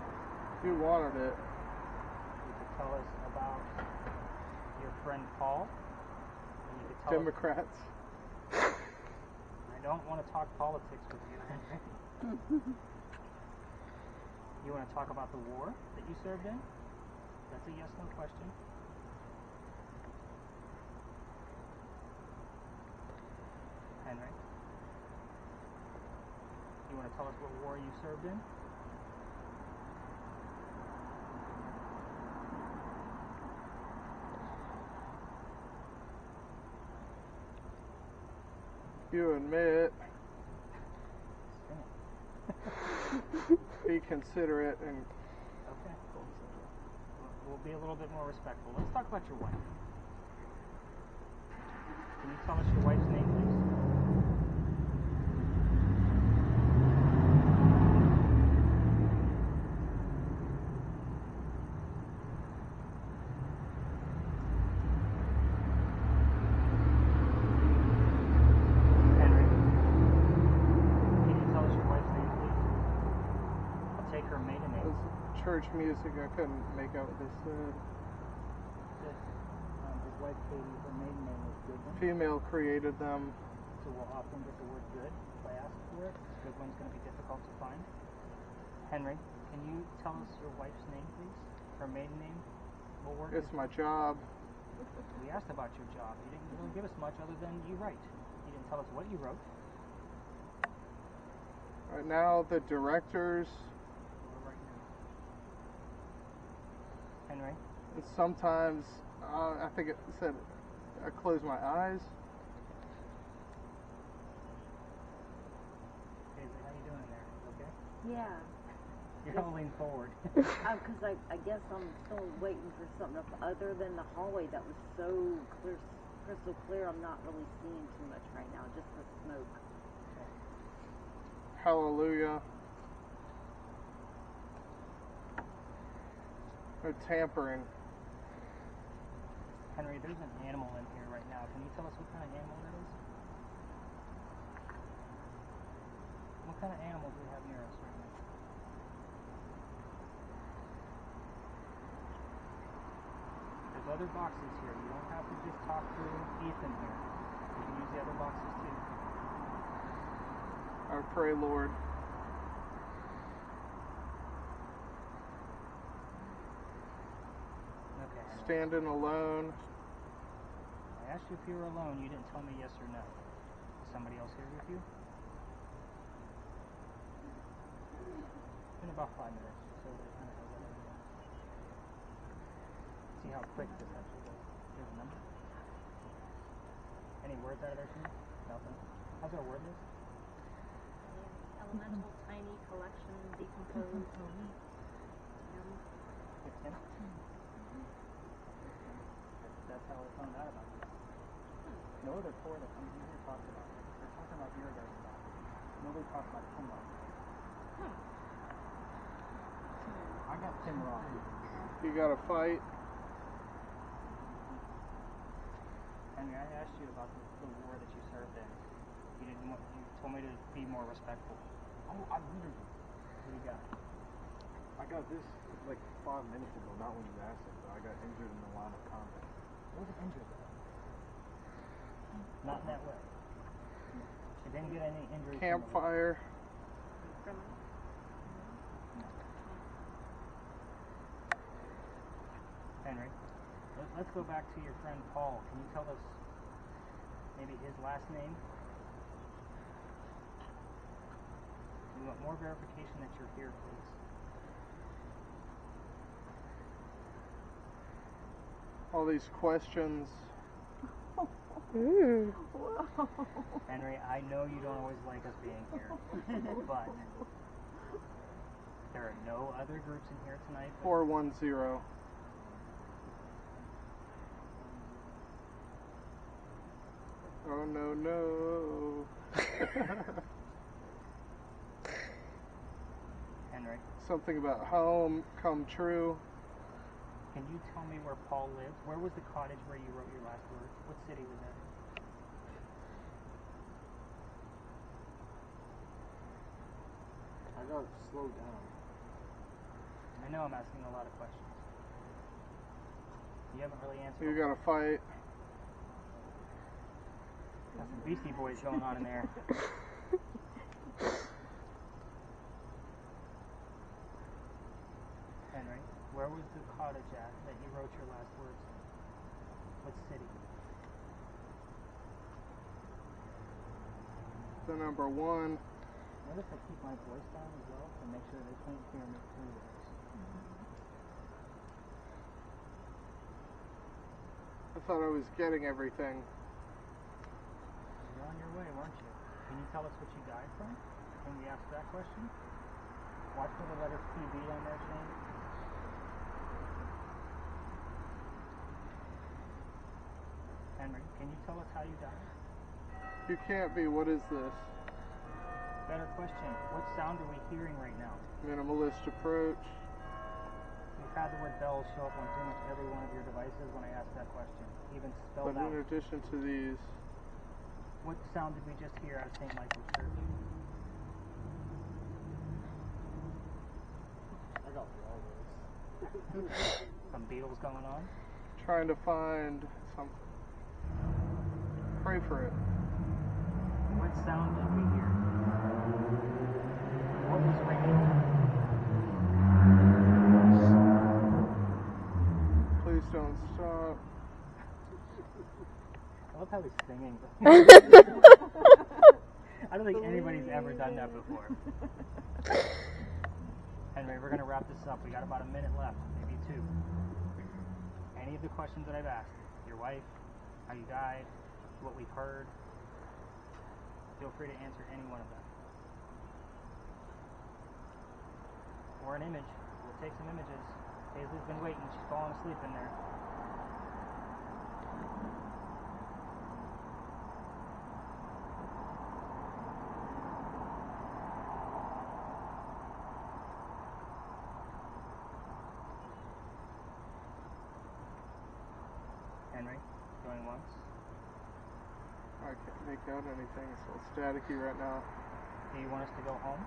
You wanted it. you could tell us about your friend Paul, and you could tell us, Democrats. I don't want to talk politics with you, Henry. You want to talk about the war that you served in? That's a yes/no question. Henry, you want to tell us what war you served in? You admit. Be considerate and Okay, cool. We'll be a little bit more respectful. Let's talk about your wife. Can you tell us your wife's name, please? Henry, can you tell us your wife's name, please? I'll take her maiden name. it was church music. I couldn't make out what they said. wife Katie, her maiden name was Goodwin. Female created them. So we'll often get the word good if I ask for it. Goodwin's going to be difficult to find. Henry, can you tell us your wife's name, please? Her maiden name? What word? It's my job. We asked about your job. You didn't really give us much other than you write. You didn't tell us what you wrote. Right now, the directors. Right now. Henry? And sometimes, I think it said, I close my eyes. Paisley, how you doing in there? Okay? Yeah. You're all lean forward. Because I guess I'm still waiting for something up other than the hallway that was so clear, crystal clear. I'm not really seeing too much right now, just the smoke. Hallelujah. No tampering. Henry, there's an animal in here right now. Can you tell us what kind of animal that is? What kind of animal do we have near us right now? There's other boxes here. You don't have to just talk to Ethan here. You can use the other boxes too. I pray, Lord. Okay, Henry. Standing alone. I asked you if you were alone. You didn't tell me yes or no. Is somebody else here with you? It's been about 5 minutes, so they kind of have that idea. See how quick this actually goes. Do you have a number? Any words out of there to me? Nothing. How's our word list? Elemental, tiny, collection, decomposed. It's him? That's how I found out about it. No other tour that comes in here talks about it. They're talking about your guys' back. Nobody talks about timber. I got timber on. You gotta fight. Henry, I asked you about the war that you served in. You didn't want, you told me to be more respectful. Oh, I wondered. What do you got? I got this like 5 minutes ago, not when you asked it, but I got injured in the line of combat. I wasn't injured though. Not in that way. You didn't get any injuries. Campfire. Henry, let's go back to your friend Paul. Can you tell us maybe his last name? We want more verification that you're here, please. All these questions. Henry, I know you don't always like us being here, but there are no other groups in here tonight. 410. Oh no, no. Henry, Something about home come true. can you tell me where Paul lived? Where was the cottage where you wrote your last word? What city was that? I got slowed down. I know I'm asking a lot of questions. You haven't really answered. You gotta fight. Got some Beastie Boys going on in there. Henry, where was the cottage at that you wrote your last words in? What city? The number 1. Notice I keep my voice down as well to make sure they can't hear me through this. I thought I was getting everything. You're on your way, weren't you? Can you tell us what you died from? Can we ask that question? Watch for the letter PB on there, Shane. Henry, can you tell us how you died? You can't be. What is this? Better question. What sound are we hearing right now? Minimalist approach. We've had the word bells show up on pretty much every one of your devices when I asked that question, even spelled But out. in addition to these, What sound did we just hear out of St. Michael's Church? I got all those. Some Beatles going on? trying to find something. Pray for it. What sound did we hear? What was ringing? Please don't stop. I love how he's singing. I don't think anybody's ever done that before. Henry, we're going to wrap this up. We got about a minute left, maybe two. Any of the questions that I've asked, your wife, how you died, what we've heard, feel free to answer any one of them. Or an image. We'll take some images. Paisley's been waiting. She's falling asleep in there. Henry, going once. I can't make out anything. It's so staticky right now. Do you want us to go home?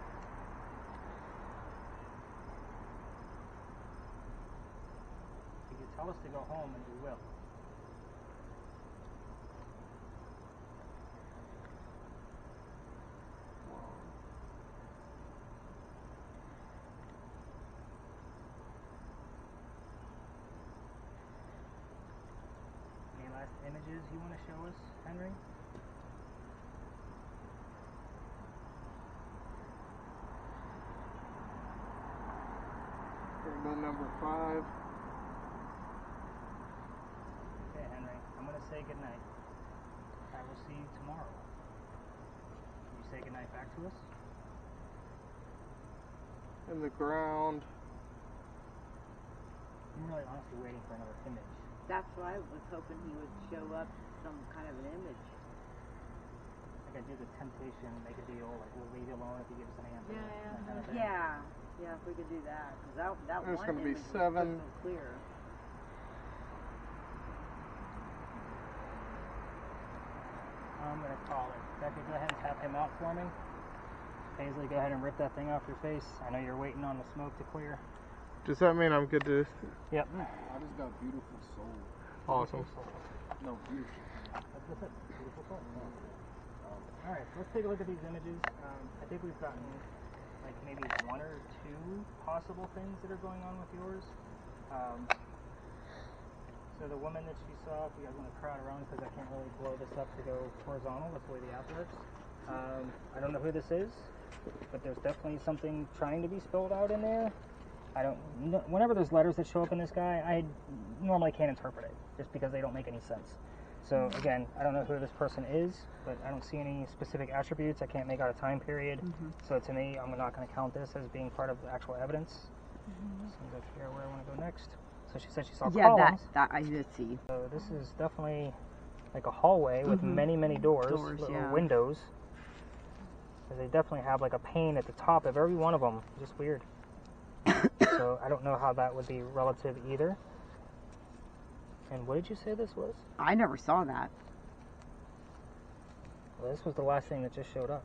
If you tell us to go home, and we will. Any last images you want to show us, Henry? Rainbow number 5. Okay, Henry, I'm going to say goodnight. I will see you tomorrow. Can you say goodnight back to us? In the ground. I'm really honestly waiting for another image. That's why I was hoping he would show up some kind of an image. Like I do the temptation, make a deal, like we'll leave you alone if you give us an answer. Yeah, that kind of thing. yeah, if we could do that, because that There's one gonna be image was 7. crystal clear. I'm going to call it. Becca, go ahead and tap him out for me. Paisley, go ahead and rip that thing off your face. I know you're waiting on the smoke to clear. Does that mean I'm good to... Yep. I just got beautiful soul. Awesome. No, beautiful. That's it. Beautiful soul. Alright, so let's take a look at these images. I think we've gotten like maybe 1 or 2 possible things that are going on with yours. So the woman that she saw, if you guys want to crowd around because I can't really blow this up to go horizontal, that's the way the app works. I don't know who this is, but there's definitely something trying to be spelled out in there. Whenever there's letters that show up in this guy, I normally can't interpret it, just because they don't make any sense. So again, I don't know who this person is, but I don't see any specific attributes. I can't make out a time period. So to me, I'm not going to count this as being part of the actual evidence. Seems like here where I want to go next. So she said she saw columns. that I did see. So this is definitely like a hallway with many, many doors, little windows. So they definitely have like a pane at the top of every one of them. Just weird. So I don't know how that would be relative either. And what did you say this was? I never saw that. Well, this was the last thing that just showed up.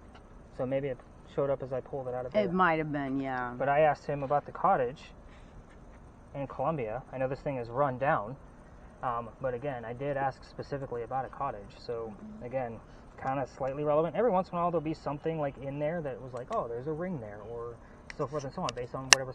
So maybe it showed up as I pulled it out of there. It might have been, yeah. But I asked him about the cottage in Columbia. I know this thing is run down. But again, I did ask specifically about a cottage. So again, kind of slightly relevant. Every once in a while there'll be something like in there that was like, oh, there's a ring there, or so forth and so on, based on whatever